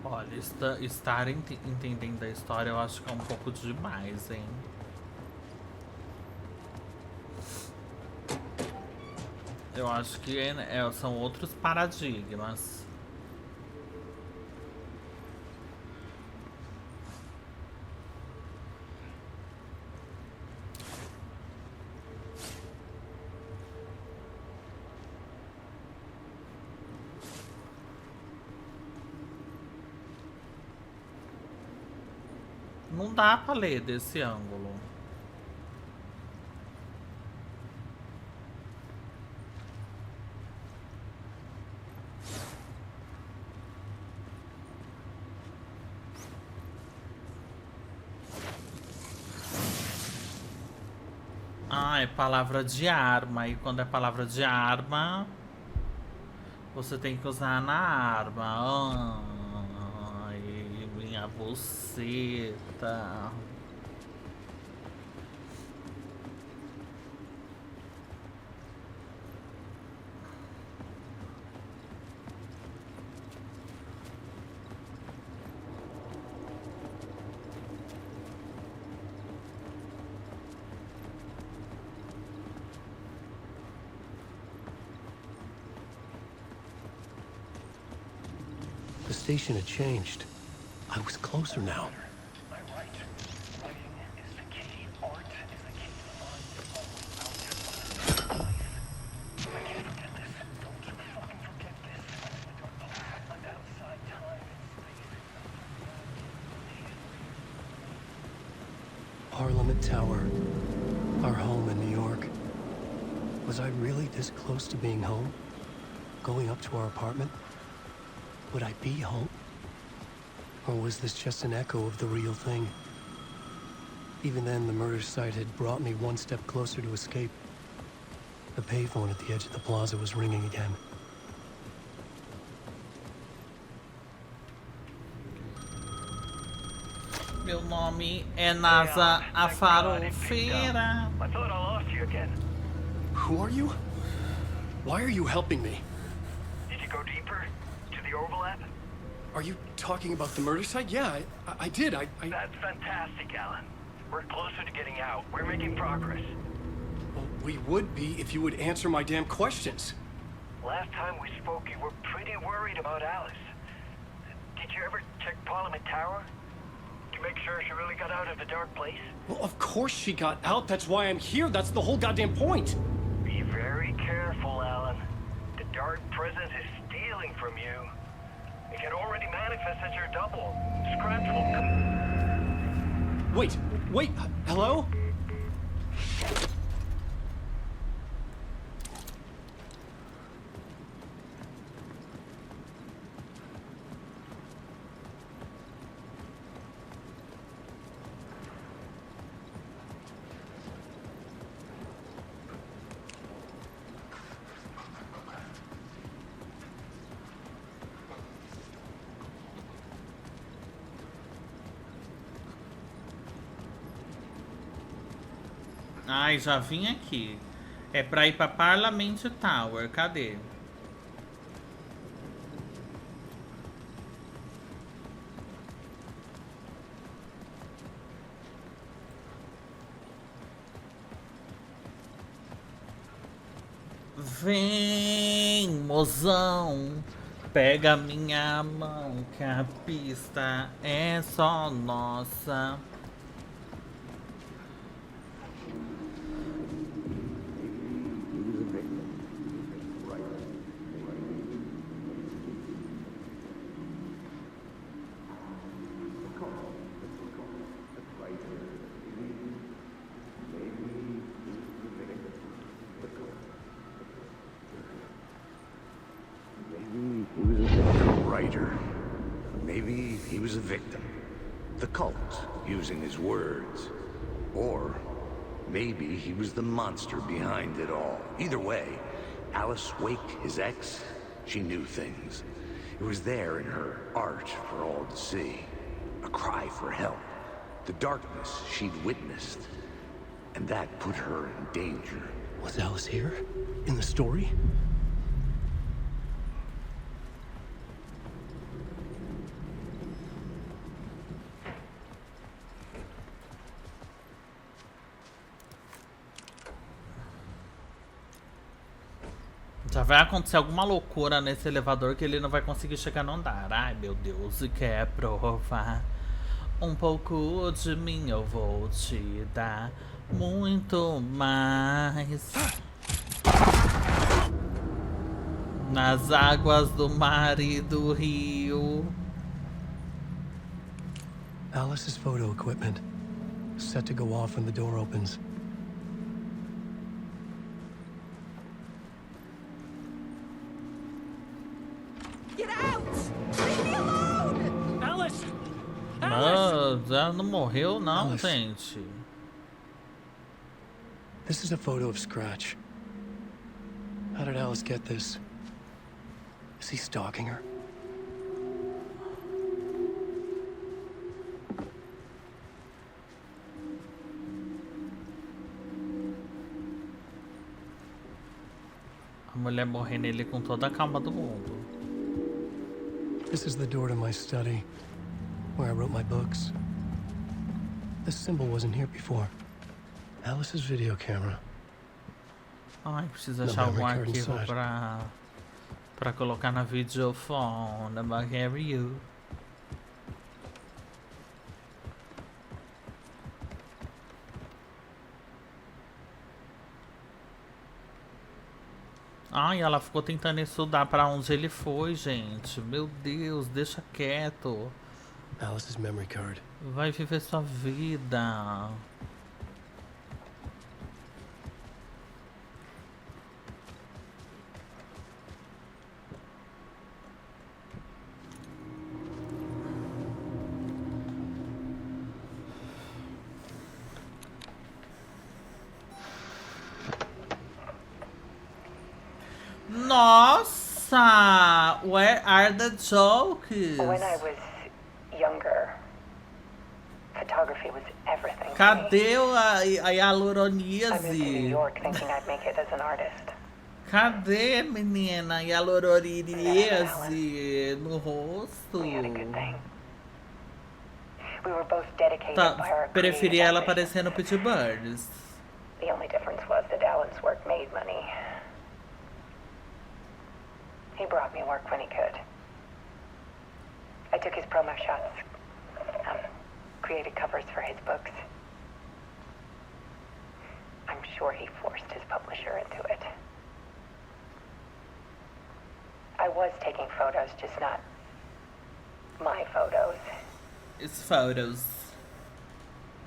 Olha, estar entendendo a história eu acho que é um pouco demais, hein? Eu acho que são outros paradigmas. Não dá pra ler desse ângulo. Ah, é palavra de arma. E quando é palavra de arma, você tem que usar na arma. Ai, minha buceta. The station had changed. I was closer now. Parliament Tower, our home in New York. Was I really this close to being home? Going up to our apartment? Would I be home? Or was this just an echo of the real thing? Even then, the murder site had brought me one step closer to escape. The payphone at the edge of the plaza was ringing again. Meu nome é Nasa a Farofeira. I thought I lost you again. Who are you? Why are you helping me? Did you go deeper to the overlap? Are you talking about the murder site? Yeah, I did. That's fantastic, Alan. We're closer to getting out. We're making progress. Well, we would be if you would answer my damn questions. Last time we spoke, you were pretty worried about Alice. Did you ever check Parliament Tower? To make sure she really got out of the dark place? Well, of course she got out. That's why I'm here. That's the whole goddamn point. Be very careful, Alan. The dark presence is stealing from you. It can already manifest as your double. Scratch will come. Wait, hello? Ai, já vim aqui. É pra ir pra Parliament Tower. Cadê? Vem, mozão. Pega minha mão, que a pista é só nossa. maybe he was a victim. The cult, using his words. Or maybe he was the monster behind it all. Either way, Alice Wake, his ex, she knew things. It was there in her art for all to see. A cry for help. The darkness she'd witnessed. And that put her in danger. Was Alice here? In the story? Já vai acontecer alguma loucura nesse elevador que ele não vai conseguir chegar no andar. Ai, meu Deus, e quer provar? Um pouco de mim eu vou te dar. Muito mais. Nas águas do mar e do rio. Alice's photo equipment. Set to go off when the door opens. Ela não morreu não, Alice. gente. This is a photo of Scratch. How did Alice get this? Is he stalking her? A mulher morrendo ele com toda a calma do mundo. This is the door to my study, where I wrote my books. This symbol wasn't here before. Alice's video camera. Ai, preciso achar algum arquivo pra colocar na videofone. About you. Ai, ela ficou tentando estudar pra onde ele foi, gente. Meu Deus, deixa quieto. Alice's memory card. Vai viver sua vida. Nossa! Where are the jokes? When I was younger, photography was everything. Cadê a I moved to New hialuroniase? York thinking I'd make it as an artist. Cadê, menina? A hialuroniase no rosto? We had a good thing. We were both dedicated by Tá, our preferi creative ela ambitions. parecendo Pitty Birds. The only difference was that Alan's work made money. He brought me work when he could. I took his promo shots, created covers for his books. I'm sure he forced his publisher into it. I was taking photos, just not my photos. It's photos.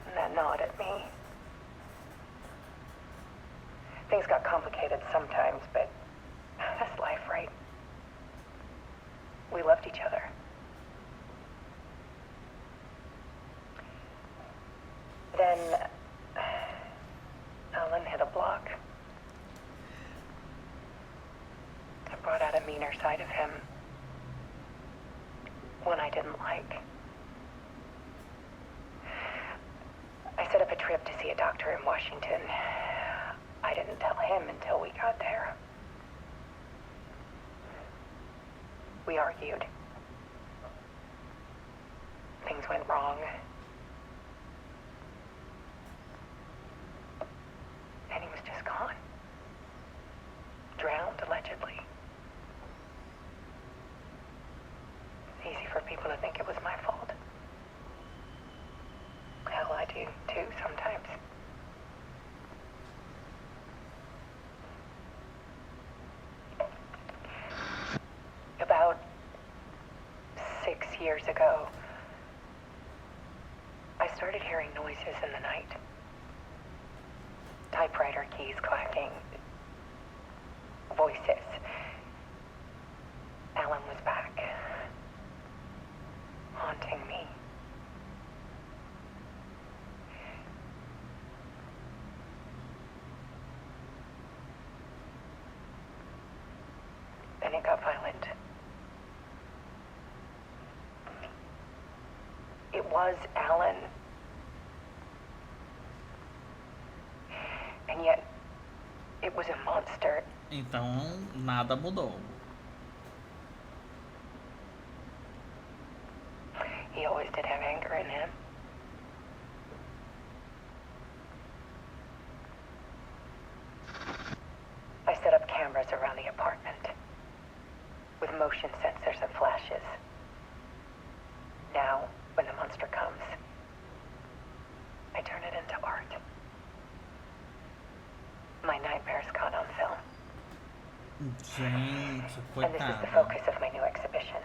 And that gnawed at me. Things got complicated sometimes, but that's life, right? We loved each other. Then Alan hit a block. I brought out a meaner side of him. One I didn't like. I set up a trip to see a doctor in Washington. I didn't tell him until we got there. We argued. Things went wrong. And he was just gone. Drowned, allegedly. It's easy for people to think it was my fault. Hell, I do too sometimes. About 6 years ago, I started hearing noises in the night. Typewriter keys clacking. Voices. Alan was back. and it got violent. It was Alan. And yet, it was a monster. Então, nada mudou. He always did have anger in him. I set up cameras around the apartment with motion sensors and flashes. Now, when the monster comes, I turn it into art. My nightmares caught on film. Gente, And this is the coitada. focus of my new exhibition.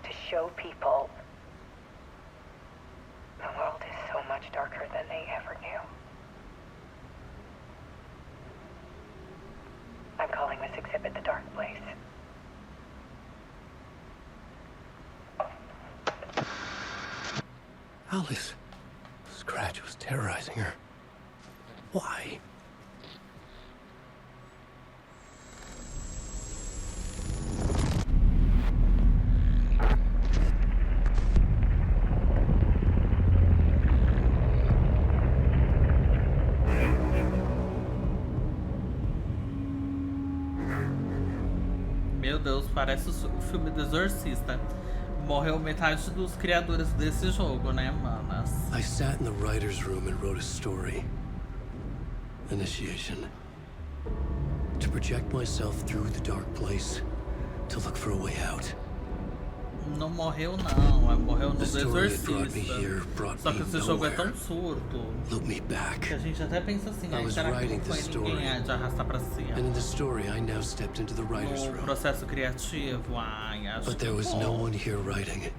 To show people the world is so much darker than they ever knew. I'm calling this exhibit The Dark Place. Alice. Scratch was terrorizing her. Why? Meu Deus, parece o filme do Exorcista. Morreu metade dos criadores desse jogo, né, manas? I sat in the writer's room and wrote a story. Initiation. To project myself through the dark place. To look for a way out. Não morreu não, morreu no The story that brought me Exorcista. here brought Só que me esse jogo é nowhere. tão surdo Look me back. que a gente até pensa assim, I was será que writing não foi this story. ninguém de arrastar pra cima? And in the story, I now stepped into the writer's No room. processo criativo, acho But there que was bom. no one here writing.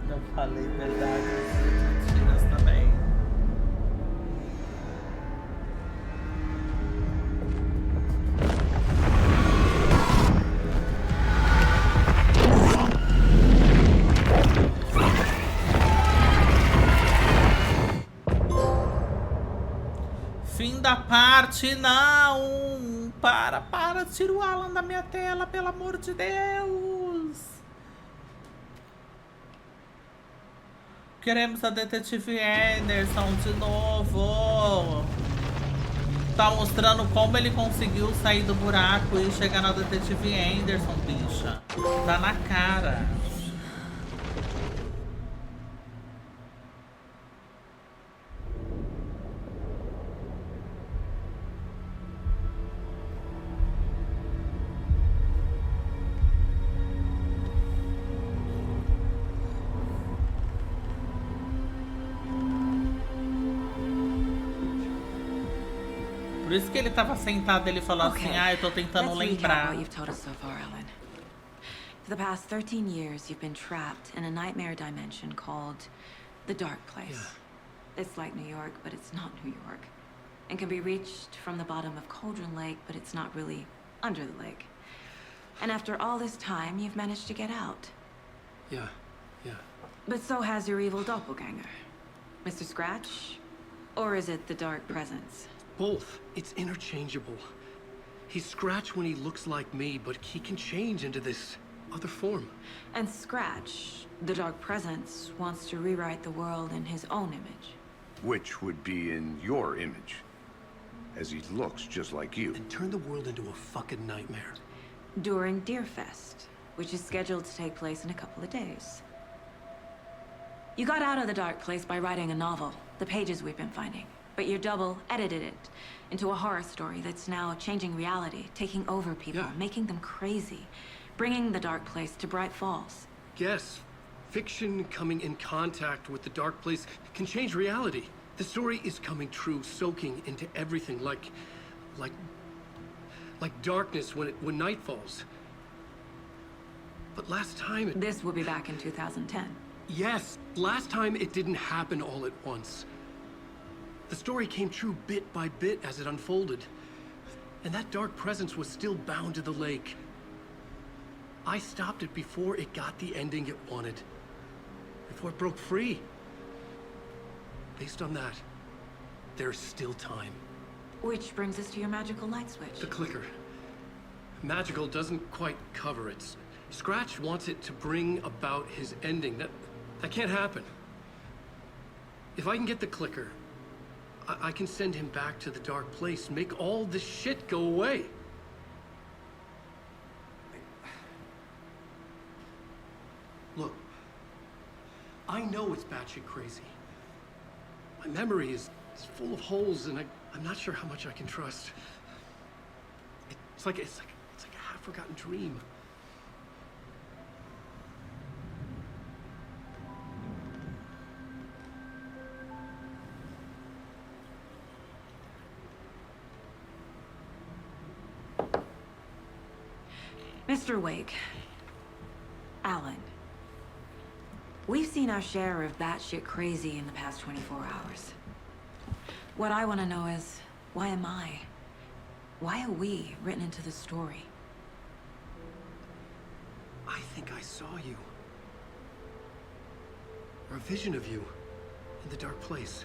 Eu falei verdade, mentiras também. Fim da parte, não! Para, tira o Alan da minha tela, pelo amor de Deus! Queremos a detetive Anderson de novo! Tá mostrando como ele conseguiu sair do buraco e chegar na detetive Anderson, bicha. Tá na cara. Por isso que ele tava sentado, ele falou assim, eu tô tentando Let's recap lembrar. what you've told us so far, Ellen. For the past 13 years, you've been trapped in a nightmare dimension called the Dark Place. It's like New York, but it's not New York. And can be reached from the bottom of Cauldron Lake, but it's not really under the lake. And after all this time, you've managed to get out. Yeah. But so has your evil doppelganger. Mr. Scratch? Or is it the Dark Presence? Both. It's interchangeable. He's Scratch when he looks like me, but he can change into this other form. And Scratch, the Dark Presence, wants to rewrite the world in his own image. Which would be in your image. As he looks just like you. And turn the world into a fucking nightmare. During Deerfest, which is scheduled to take place in a couple of days. You got out of the Dark Place by writing a novel, the pages we've been finding. But your double edited it into a horror story that's now changing reality, taking over people, making them crazy, bringing the Dark Place to Bright Falls. Yes, fiction coming in contact with the dark place can change reality. The story is coming true, soaking into everything, like darkness when night falls. But last time This will be back in 2010. Yes, last time it didn't happen all at once. The story came true bit by bit as it unfolded. And that dark presence was still bound to the lake. I stopped it before it got the ending it wanted. Before it broke free. Based on that, there's still time. Which brings us to your magical light switch. The clicker. Magical doesn't quite cover it. Scratch wants it to bring about his ending. That can't happen. If I can get the clicker, I can send him back to the dark place, make all this shit go away. Look, I know it's batshit crazy. My memory is full of holes, and I'm not sure how much I can trust. It's like a half-forgotten dream. Mr. Wake. Alan. We've seen our share of batshit crazy in the past 24 hours. What I want to know is, why am I? Why are we written into the story? I think I saw you. Or a vision of you in the dark place.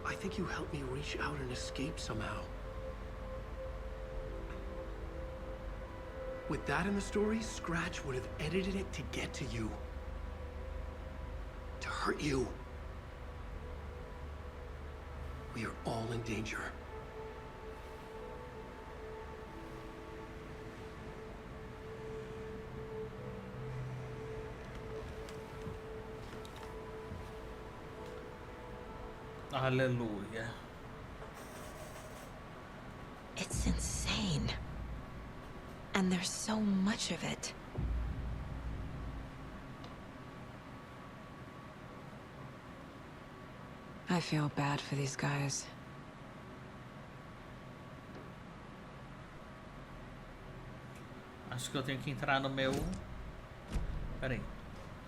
I think you helped me reach out and escape somehow. With that in the story, Scratch would have edited it to get to you. To hurt you. We are all in danger. Hallelujah. It's insane. And there's so much of it. I feel bad for these guys. Acho que eu tenho que entrar no meu... Peraí.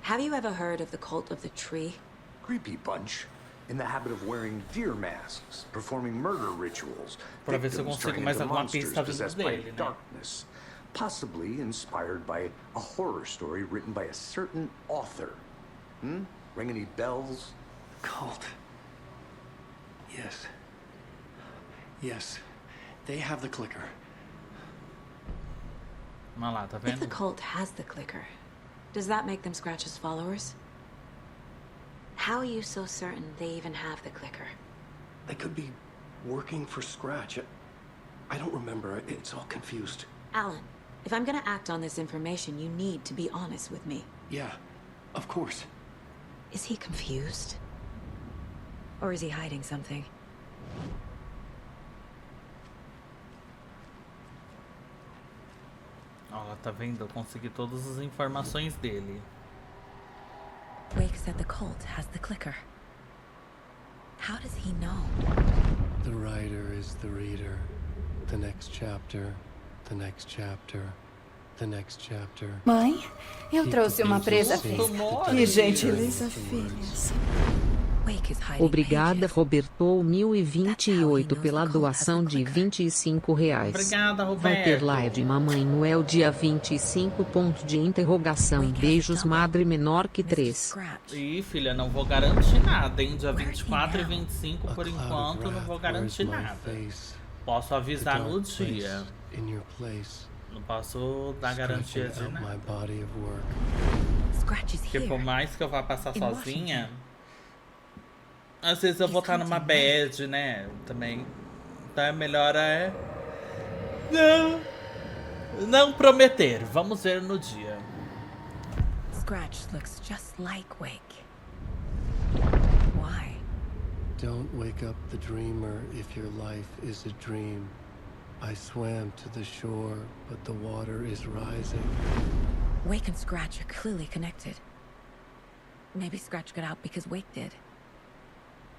Have you ever heard of the Cult of the Tree? Creepy bunch. In the habit of wearing deer masks, performing murder rituals, Pra ver se eu victims consigo turning mais into alguma monsters pista vindo possessed by dele, né? darkness, possibly inspired by a horror story written by a certain author. Ring any bells? Cult. Yes. Yes. They have the clicker. Olha lá, tá If the vendo? cult has the clicker, does that make them Scratch's followers? How are you so certain they even have the clicker? They could be working for Scratch. I don't remember. It's all confused. Alan, if I'm gonna act on this information, you need to be honest with me. Yeah, of course. Is he confused? Or is he hiding something? Ó, tá vendo? Eu consegui todas as informações dele. Wake said the cult has the clicker. How does he know? The writer is the reader. The next chapter, the next chapter, the next chapter. Mãe, eu trouxe uma presa fresca. Que gentileza, filhas. Obrigada, Roberto 1028 pela doação de R$25. Obrigada, Roberto. Vai ter live Mamãe Noel dia 25. Ponto de interrogação. Beijos, madre menor que 3. Ih, filha, não vou garantir nada, hein? Dia 24 e 25, por enquanto, não vou garantir nada. Posso avisar no dia. Não posso dar garantia de nada. Porque por mais que eu vá passar sozinha, às vezes eu vou estar numa bad, né? Também. Então é melhor não prometer. Vamos ver no dia. Scratch looks just like Wake. Why? Don't wake up the dreamer if your life is a dream. I swam to the shore, but the water is rising. Wake and Scratch are clearly connected. Maybe Scratch got out because Wake did.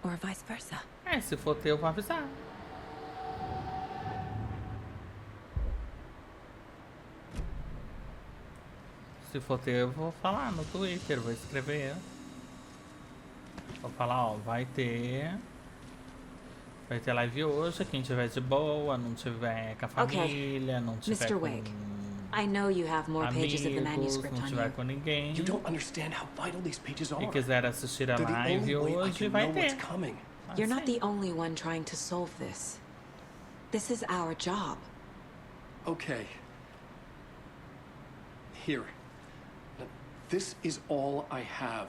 Or vice versa. Se for ter, eu vou avisar. Se for ter, eu vou falar no Twitter, vou escrever. Vou falar, ó, vai ter Vai ter live hoje, quem tiver de boa, não tiver com a família, não tiver Mr. com Wake, I know you have more pages of the amigos, manuscript não on tiver you. com ninguém You don't understand how vital these pages e are. quiser assistir a They're the live only way I hoje, can vai know what's ter. coming. You're not the only one trying to solve this. This is our job. Okay. Here. This is all I have.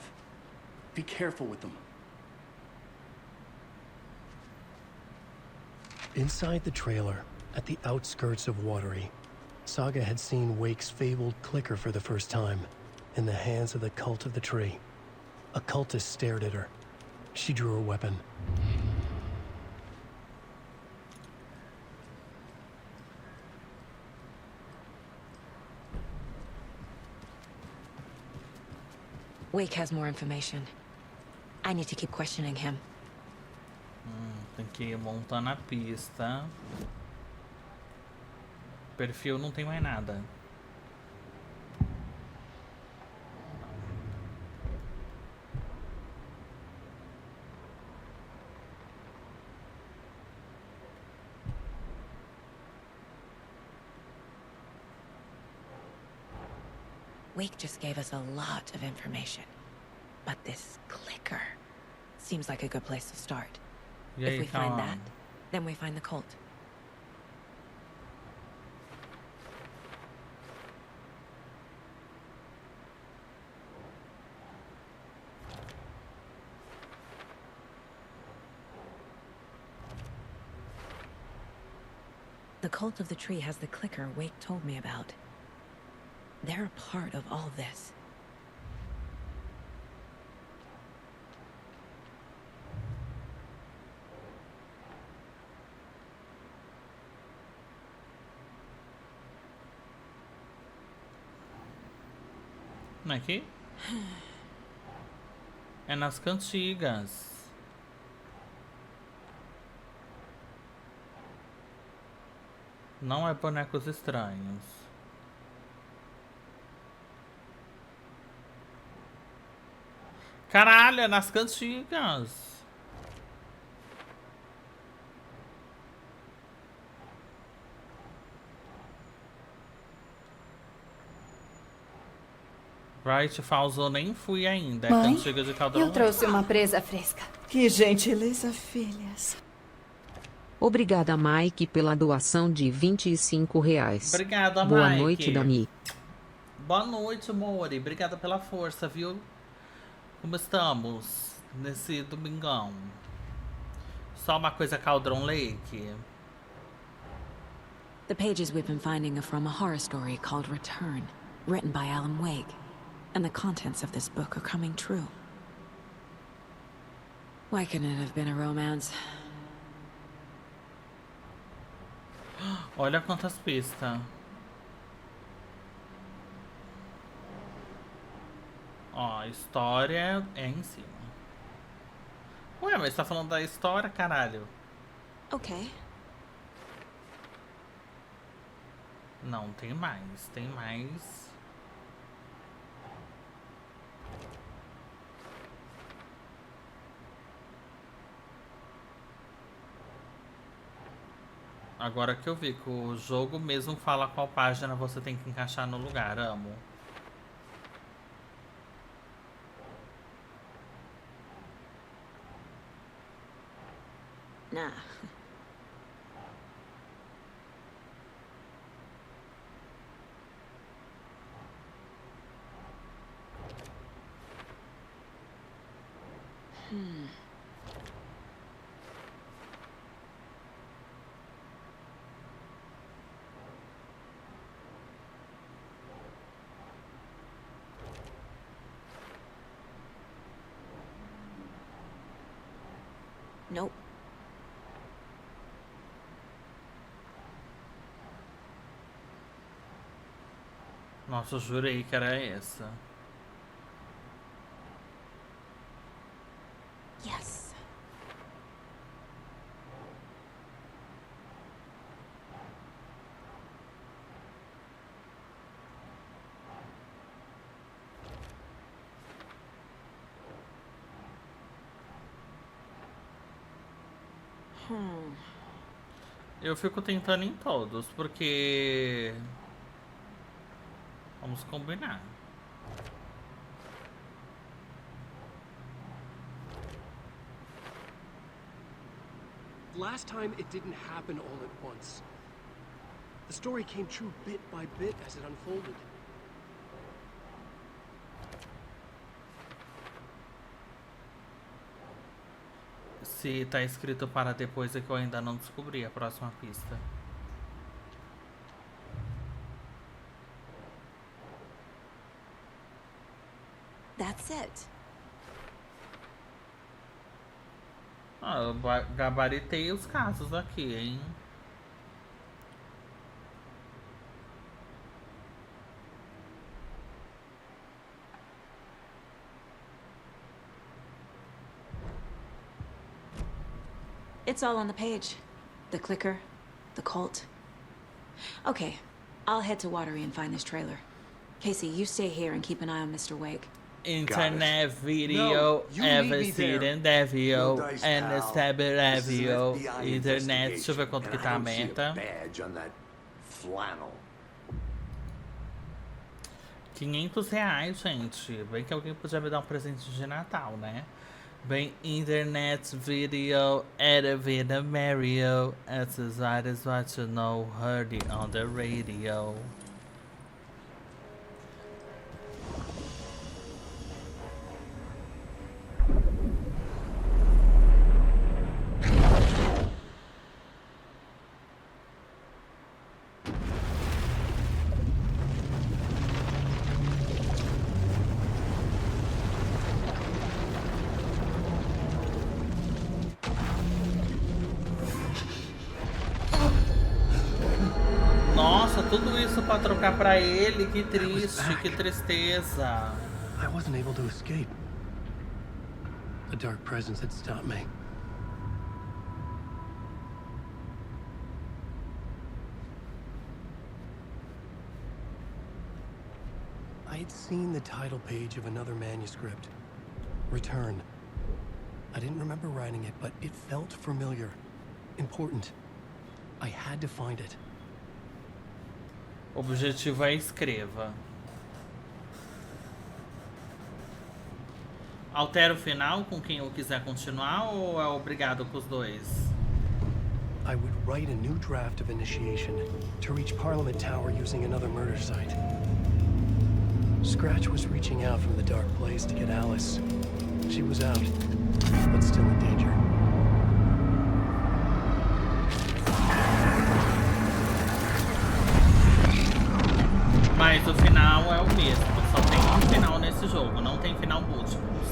Be careful with them. Inside the trailer, at the outskirts of Watery, Saga had seen Wake's fabled clicker for the first time, in the hands of the Cult of the Tree. A cultist stared at her. She drew her weapon. Wake has more information. I need to keep questioning him. Tem que ir montando a pista. Perfil não tem mais nada. Wake just gave us a lot of information. But this clicker seems like a good place to start. E If aí, we find that, then we find the cult. The Cult of the Tree has the clicker Wake told me about. They're a part of all this. Não é aqui? É nas cantigas. Não é bonecos estranhos. Caralho, é nas cantigas. Right, Falso, nem fui ainda. É Mãe, cantiga de Caldeirão. Eu trouxe uma presa fresca. Que gentileza, filhas. Obrigada, Mike, pela doação de R$ 25. Obrigada, Boa Mike. noite, Dani. Boa noite, Mori. Obrigada pela força, viu? Como estamos nesse domingão? Só uma coisa, Caldron Lake. The pages we've been finding are from a horror story called Return, written by Alan Wake. And the contents of this book are coming true. Why couldn't it have been a romance? Olha quantas pistas. Ó, a história é em cima. Ué, mas tá falando da história, caralho? Okay. Não, tem mais. Tem mais. Agora que eu vi que o jogo mesmo fala qual página você tem que encaixar no lugar, amo. Nah. Nope. Nossa, eu jurei que era essa. Yes. Eu fico tentando em todos, porque... Vamos combinar. Last time, it didn't happen all at once. The story came true bit by bit as it unfolded. Se tá escrito para depois é que eu ainda não descobri a próxima pista. That's it. Ah, eu gabaritei os casos aqui, hein? It's all on the page. The clicker, the cult. Okay, I'll head to Watery and find this trailer. Casey, you stay here and keep an eye on Mr. Wake. Internet video, Everseen, Devil, and Stabber Devil. Internet, deixa eu ver quanto que tá a meta. R$500, gente. Bem que alguém podia me dar um presente de Natal, né? Bem, internet video, Edwina Mario, as is what you know, heard it on the radio. Nossa, tudo isso pra trocar pra ele, que triste, que tristeza. I wasn't able to escape. A dark presence had stopped me. I had seen the title page of another manuscript. Return. I didn't remember writing it, but it felt familiar. Important. I had to find it. Objetivo é escreva. Altera o final com quem eu quiser continuar ou é obrigado com os dois? I would write a new draft of initiation to reach Parliament Tower using another murder site. Scratch was reaching out from the dark place to get Alice. She was out, but still in danger. Mas o final é o mesmo, só tem um final nesse jogo, não tem final múltiplos.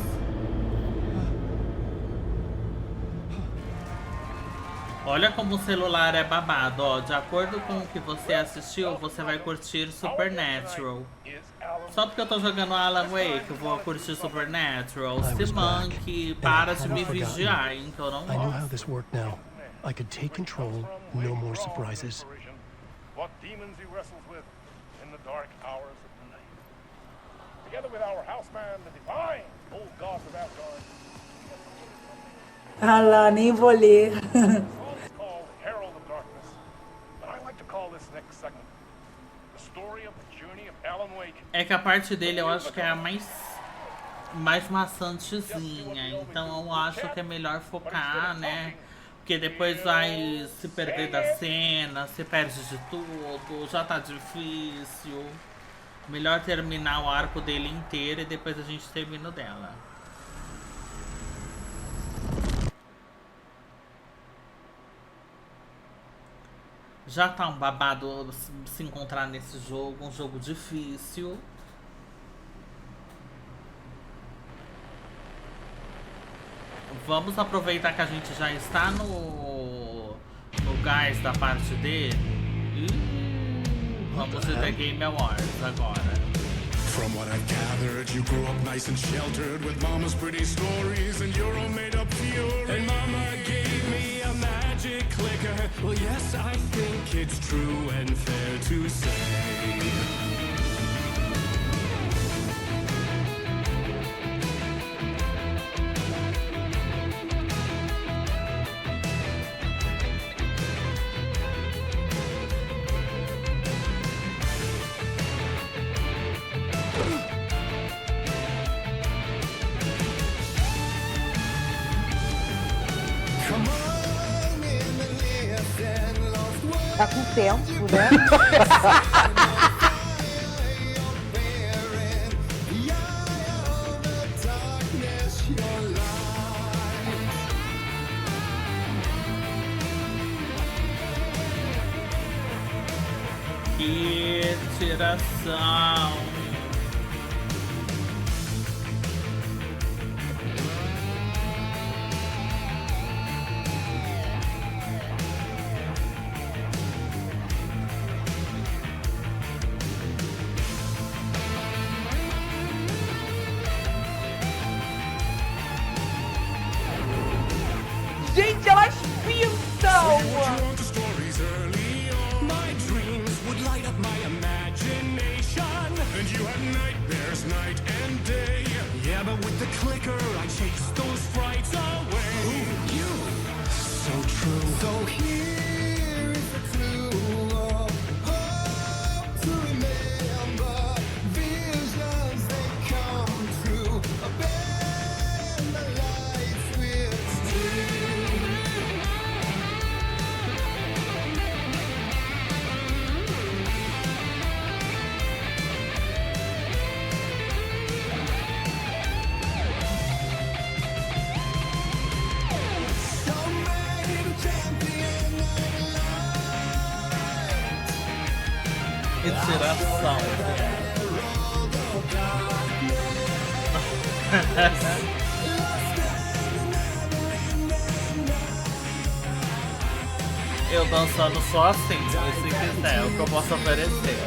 Olha como o celular é babado, ó. De acordo com o que você assistiu, você vai curtir Supernatural. Só porque eu tô jogando Alan Wake, eu vou curtir Supernatural. Se manque, para de me vigiar, hein, que eu não I knew how this worked now. I could take control, no more surprises. What demons he wrestles with in the dark hours of the night. Together with our houseman, the divine old gods of Asgard. Ah lá, nem vou ler. It's called Herald of Darkness. But I like to call this next segment the story of the journey of Alan Wake. É que a parte dele eu acho que é a mais maçantezinha, então eu acho que é melhor focar, né? Porque depois vai se perder da cena, se perde de tudo, já tá difícil. Melhor terminar o arco dele inteiro e depois a gente termina o dela. Já tá um babado se encontrar nesse jogo, um jogo difícil. Vamos aproveitar que a gente já está no gás da parte dele. Vamos de The Game Awards agora. From what I've gathered, you grew up nice and sheltered with mama's pretty stories and your own made up fury. And mama gave me a magic clicker. Well, yes, I think it's true and fair to say. Tá com tempo, né? Que tiração! Gente, elas pintam! And you had nightmares night and day. Yeah, but with the clicker, I chase those frights away. Ooh, you, so true. So here is the clue of hope to remember. Visions, they come true. Bend the lights with steel. Que tiração! Eu dançando só assim, se quiser, é o que eu posso oferecer.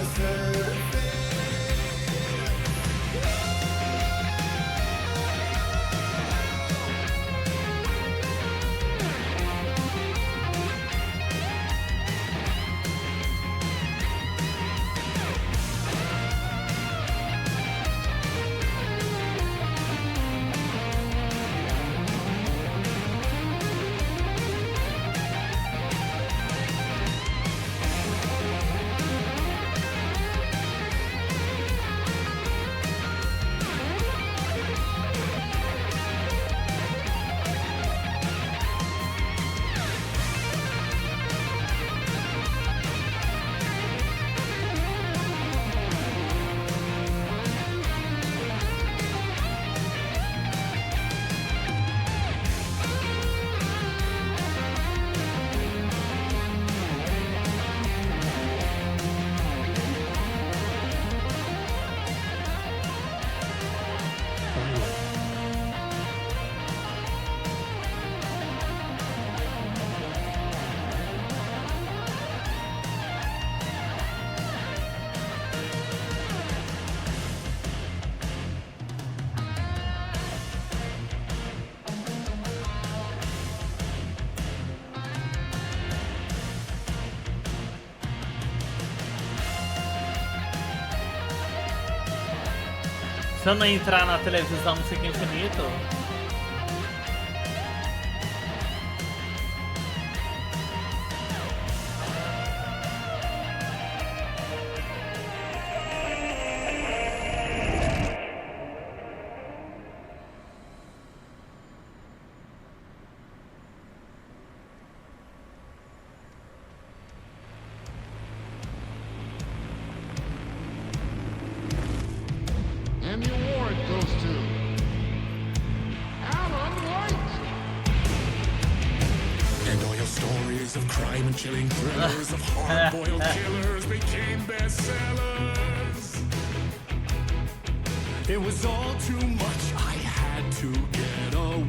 Se eu não entrar na televisão, fica infinito. And your warrant goes to Alan White. And all your stories of crime and chilling thrillers of hard-boiled killers became bestsellers. It was all too much. I had to get away.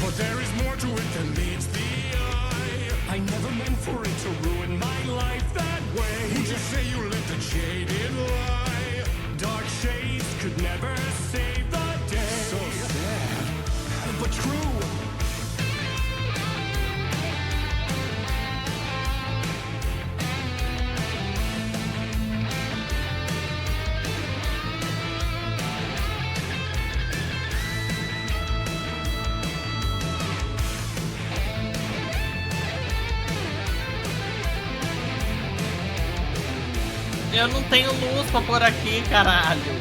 But there is more to it than meets the eye. I never meant for it to ruin my life that way. You just say you let the jaded lie. Dark shades could never save the day. So sad, but true. Eu não tenho luz pra pôr aqui, caralho.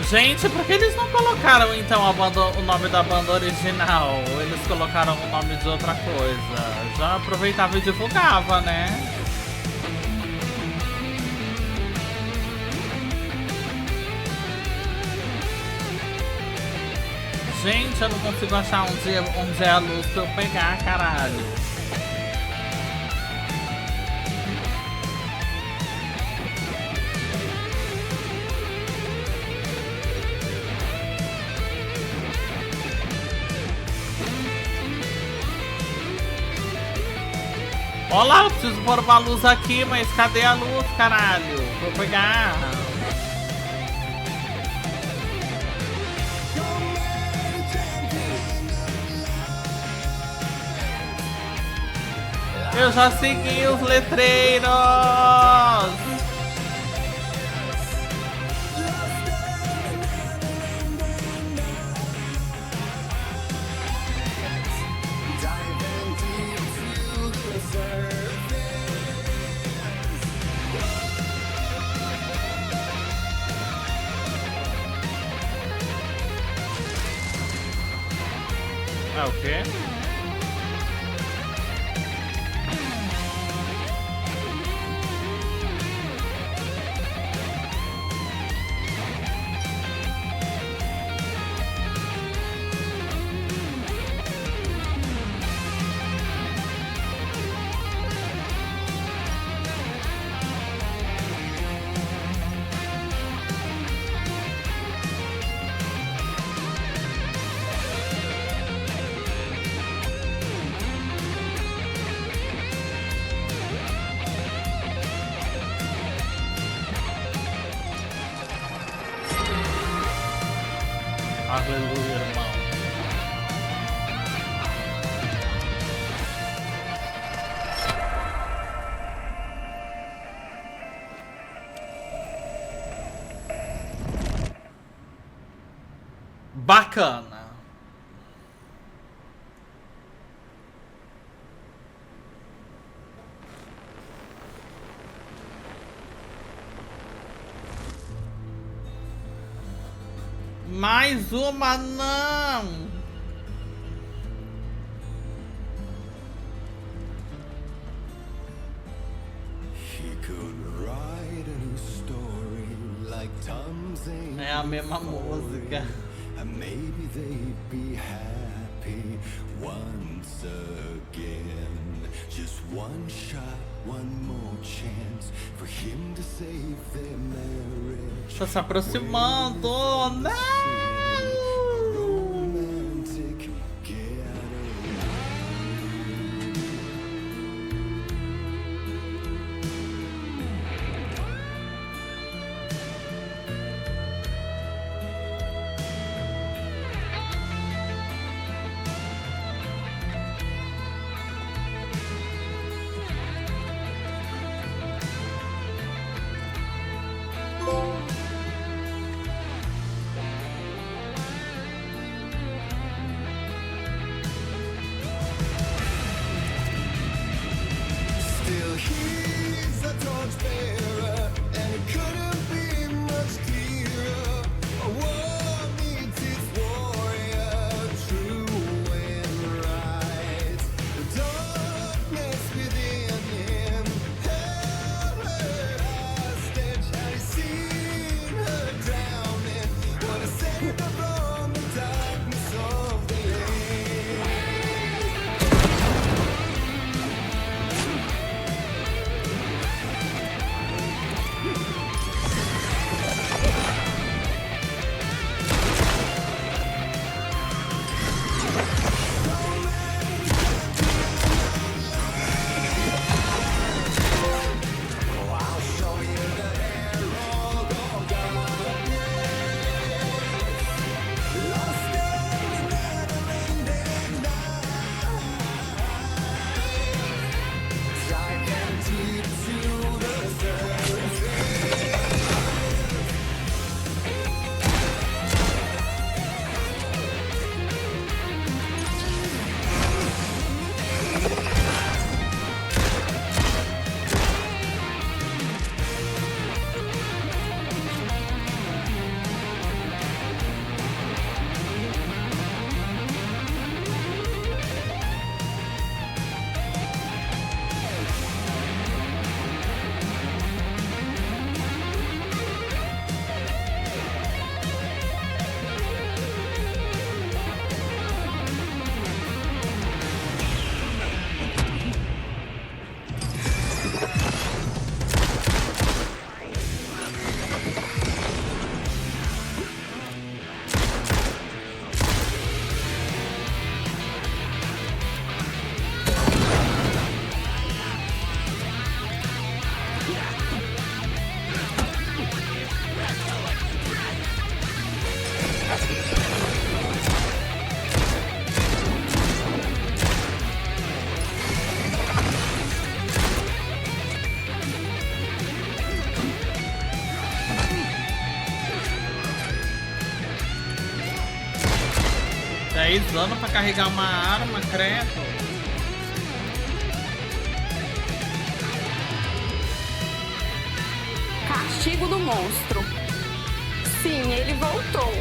Gente, por que eles não colocaram então o nome da banda original? Eles colocaram o nome de outra coisa. Já aproveitava e divulgava, né? Gente, eu não consigo achar onde é a luz pra eu pegar, caralho. Olá, eu preciso pôr uma luz aqui, mas cadê a luz, caralho? Vou pegar. Eu já segui os letreiros. Ah, o quê? Aleluia, irmão. Bacana. Mais uma não. É a mesma música. Maybe they'd be happy once again. Just one shot, one more chance for him to save their marriage. Tá se aproximando, não! 10 anos pra carregar uma arma, credo. Castigo do monstro. Sim, ele voltou.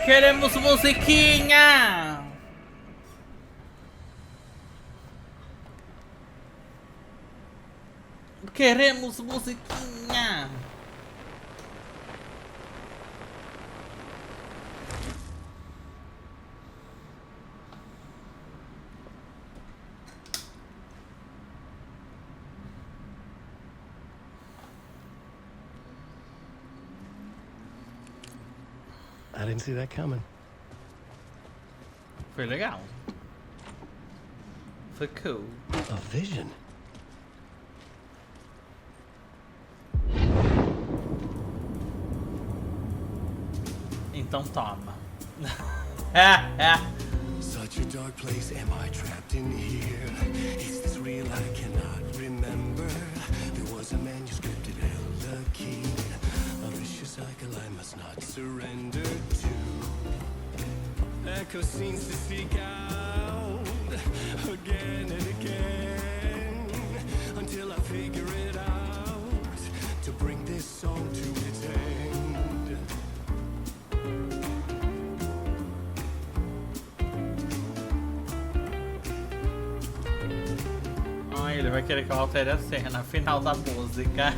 Queremos musiquinha! Queremos musiquinha! I didn't see that coming. Foi legal. Foi cool. A vision. Então toma. Such a dark place, am I trapped in here? Is this real? I cannot remember. There was a manuscript, it held a key. A vicious cycle I must not surrender to. Echo seems to seek out again and again until I figure it out to bring this song to its end. Ai, ele vai querer que eu altere a cena final da música.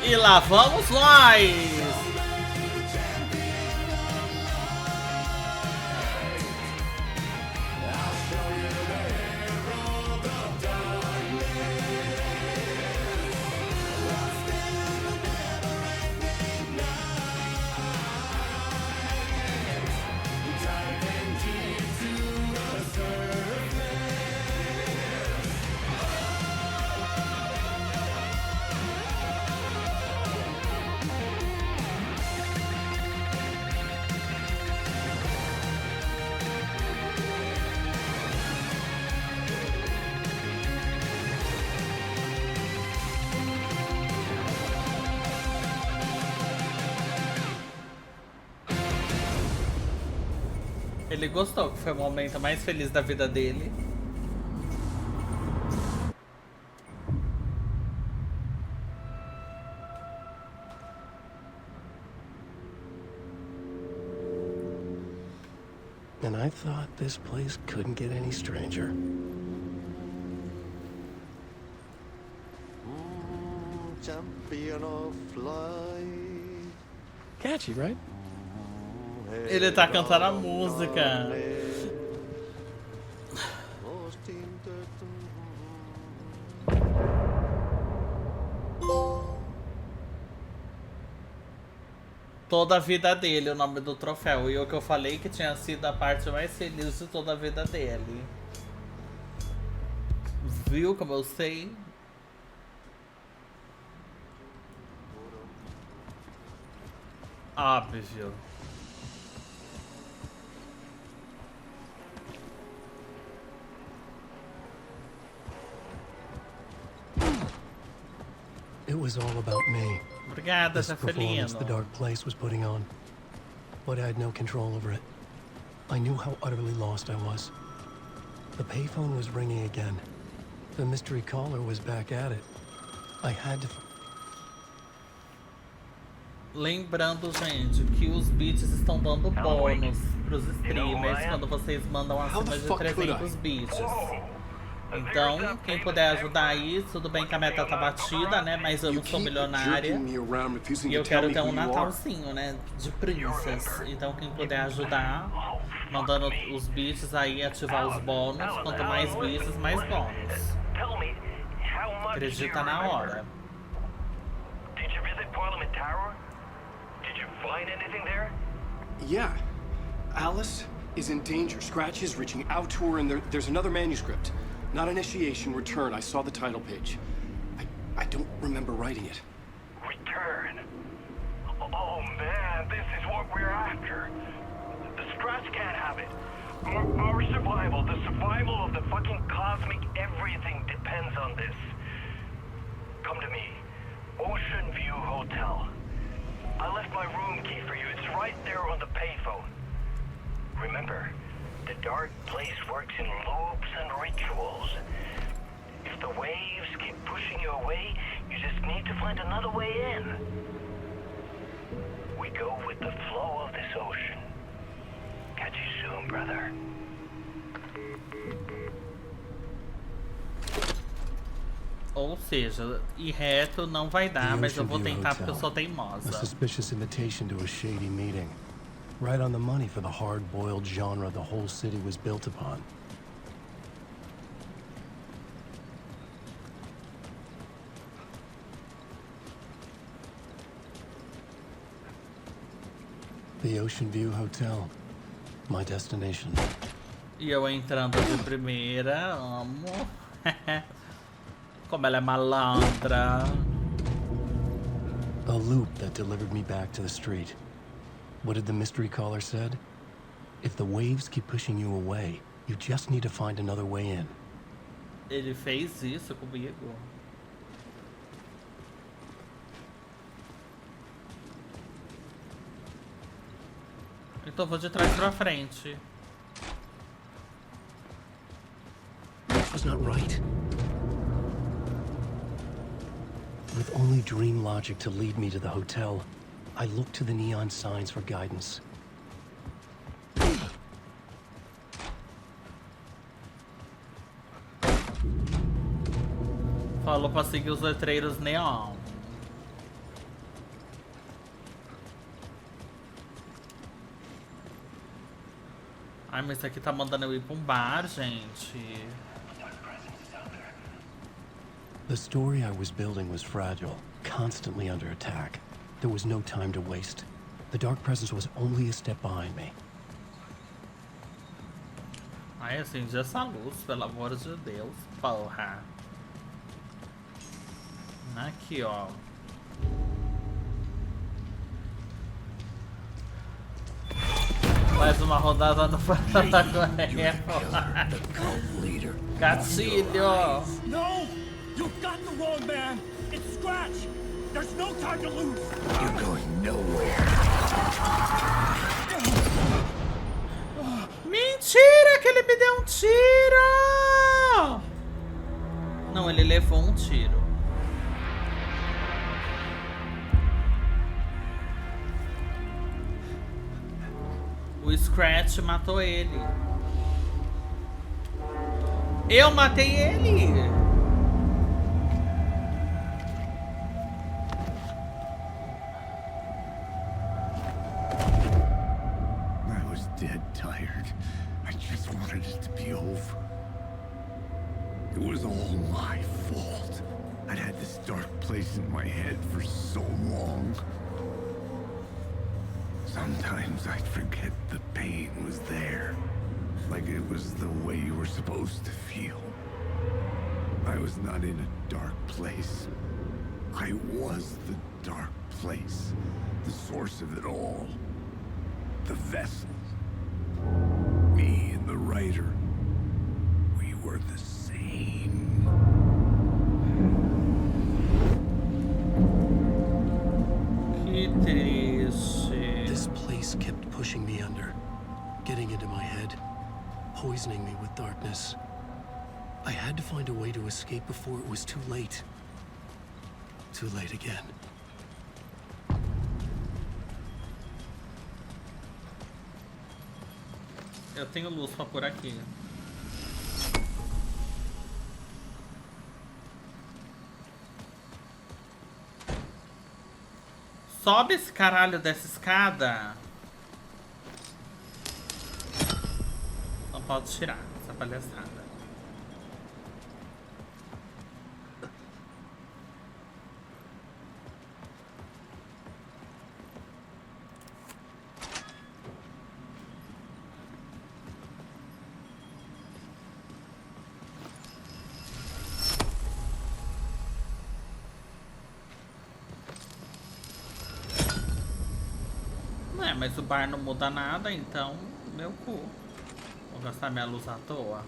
E lá vamos nós! Ele gostou, que foi o momento mais feliz da vida dele. And I thought this place couldn't get any stranger. Champion of flight. Catchy, right? Ele tá cantando a música. Toda a vida dele, o nome do troféu. E o que eu falei que tinha sido a parte mais feliz de toda a vida dele. Viu como eu sei? Óbvio. It was all about me. Obrigada, This performance the dark place was putting on. But I had no control over it. I knew how utterly lost I was. The payphone was ringing again. The mystery caller was back at it. I had to... Lembrando, gente, que os bits estão dando bônus pros streamers quando vocês mandam acima de 300 bits. Então, quem puder ajudar aí, tudo bem que a meta tá batida, né? Mas eu não sou milionária e eu quero ter um Natalzinho, né? De princess. Então, quem puder ajudar, mandando os bits aí, ativar os bônus. Quanto mais bits, mais bônus. Acredita na hora. Did you visit Parliament Tower? Did you find anything there? Yeah. Alice is in danger. Scratch is reaching out to her, and there's another manuscript. Not initiation, return. I saw the title page. I don't remember writing it. Return? Oh man, this is what we're after. The Scratch can't have it. Our survival, the survival of the fucking cosmic everything depends on this. Come to me. Ocean View Hotel. I left my room key for you. It's right there on the payphone. Remember, the dark place works in loops and rituals. If the waves keep pushing you away, you just need to find another way in. We go with the flow of this ocean. Catch you soon, brother. Ou seja, ir reto não vai dar, mas eu vou tentar porque eu sou teimosa. A suspicious invitation to a shady meeting. Right on the money for the hard-boiled genre the whole city was built upon. The Ocean View Hotel. My destination. E eu entrando de primeira, amo. Como ela é malandra. A loop that delivered me back to the street. What did the mystery caller said? If the waves keep pushing you away, you just need to find another way in. Ele fez isso comigo. Então vou de trás pra frente. That was not right. With only dream logic to lead me to the hotel, I looked to the neon signs for guidance. Falou pra seguir os letreiros neon. Ai, mas isso aqui tá mandando eu ir pra um bar, gente. The story I was building was fragile, constantly under attack. There was no time to waste. The dark presence was only a step behind me. Ai, acende essa luz, pelo amor de Deus, porra. Aqui, ó. Mais uma rodada no Paraguai. Gatilho! No! You've got the wrong man! It's Scratch! There's no time to lose! You're going nowhere. Mentira que ele me deu um tiro! Não, ele levou um tiro. O Scratch matou ele. Eu matei ele! I was dead tired. I just wanted it to be over. It was all my fault. I'd had this dark place in my head for so long. Sometimes I'd forget the pain was there. Like it was the way you were supposed to feel. I was not in a dark place. I was the dark place. The source of it all. The vessel. Me and the writer. We were the same. Que triste. This place kept pushing me under, getting into my head, poisoning me with darkness. I had to find a way to escape before it was too late. Too late again. Eu tenho luz pra por aqui. Sobe esse caralho dessa escada. Não pode tirar essa palhaçada. Mas o bar não muda nada, então meu cu. Vou gastar minha luz à toa.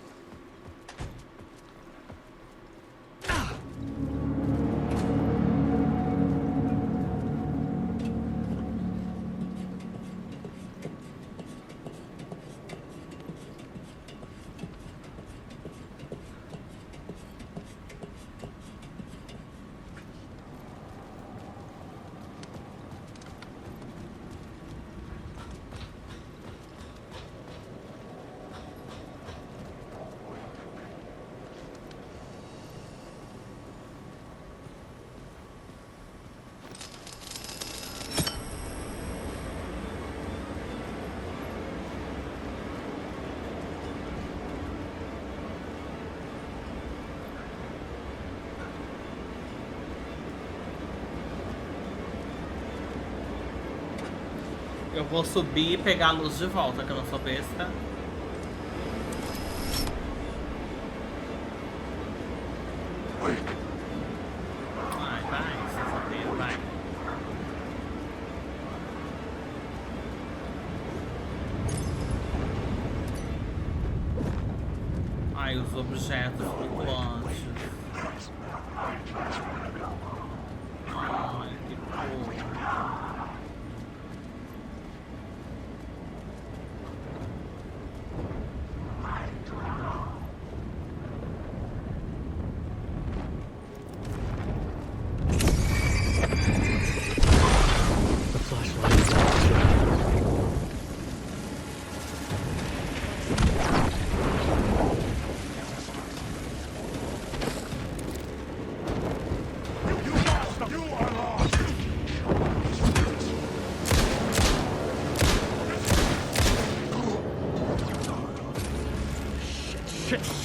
Eu vou subir e pegar a luz de volta, que eu não sou besta. Vai, safadinho, vai. Ai, os objetos flutuantes. Ai, que porra.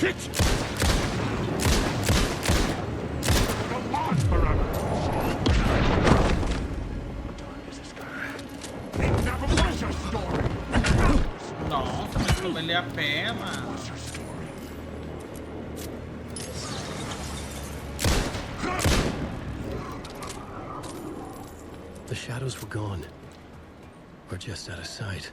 Shit! Come on, forever! It never was your story! Nossa, mas como ele apela! The shadows were gone. Or just out of sight.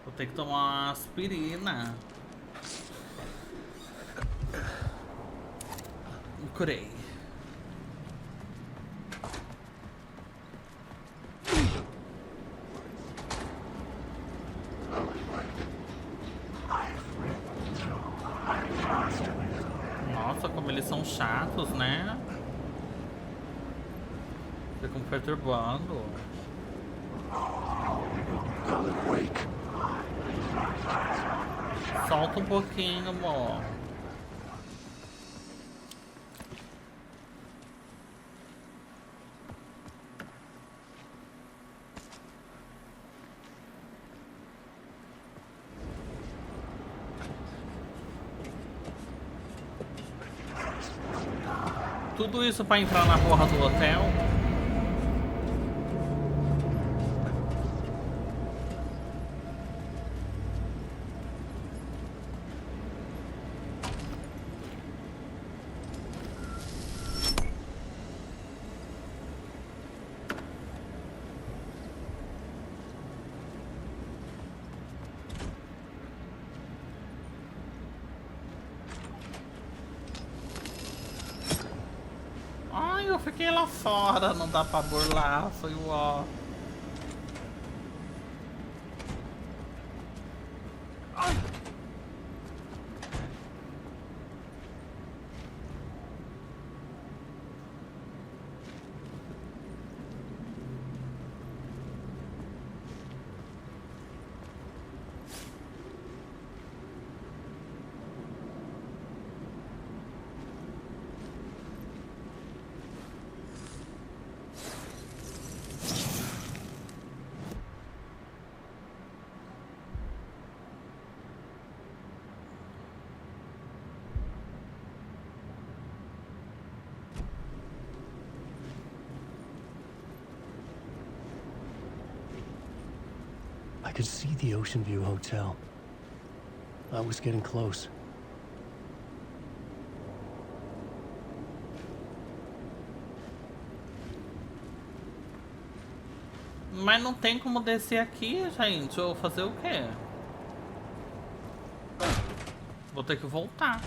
Vou ter que tomar uma aspirina. Me curei. Nossa, como eles são chatos, né? Ficam perturbando. Alan Wake. Solta um pouquinho, amor. Tudo isso pra entrar na porra do hotel. Ai, eu fiquei lá fora, não dá pra burlar, foi o ó. I could see the Ocean View Hotel. I was getting close. Mas não tem como descer aqui, gente. Eu vou fazer o quê? Vou ter que voltar.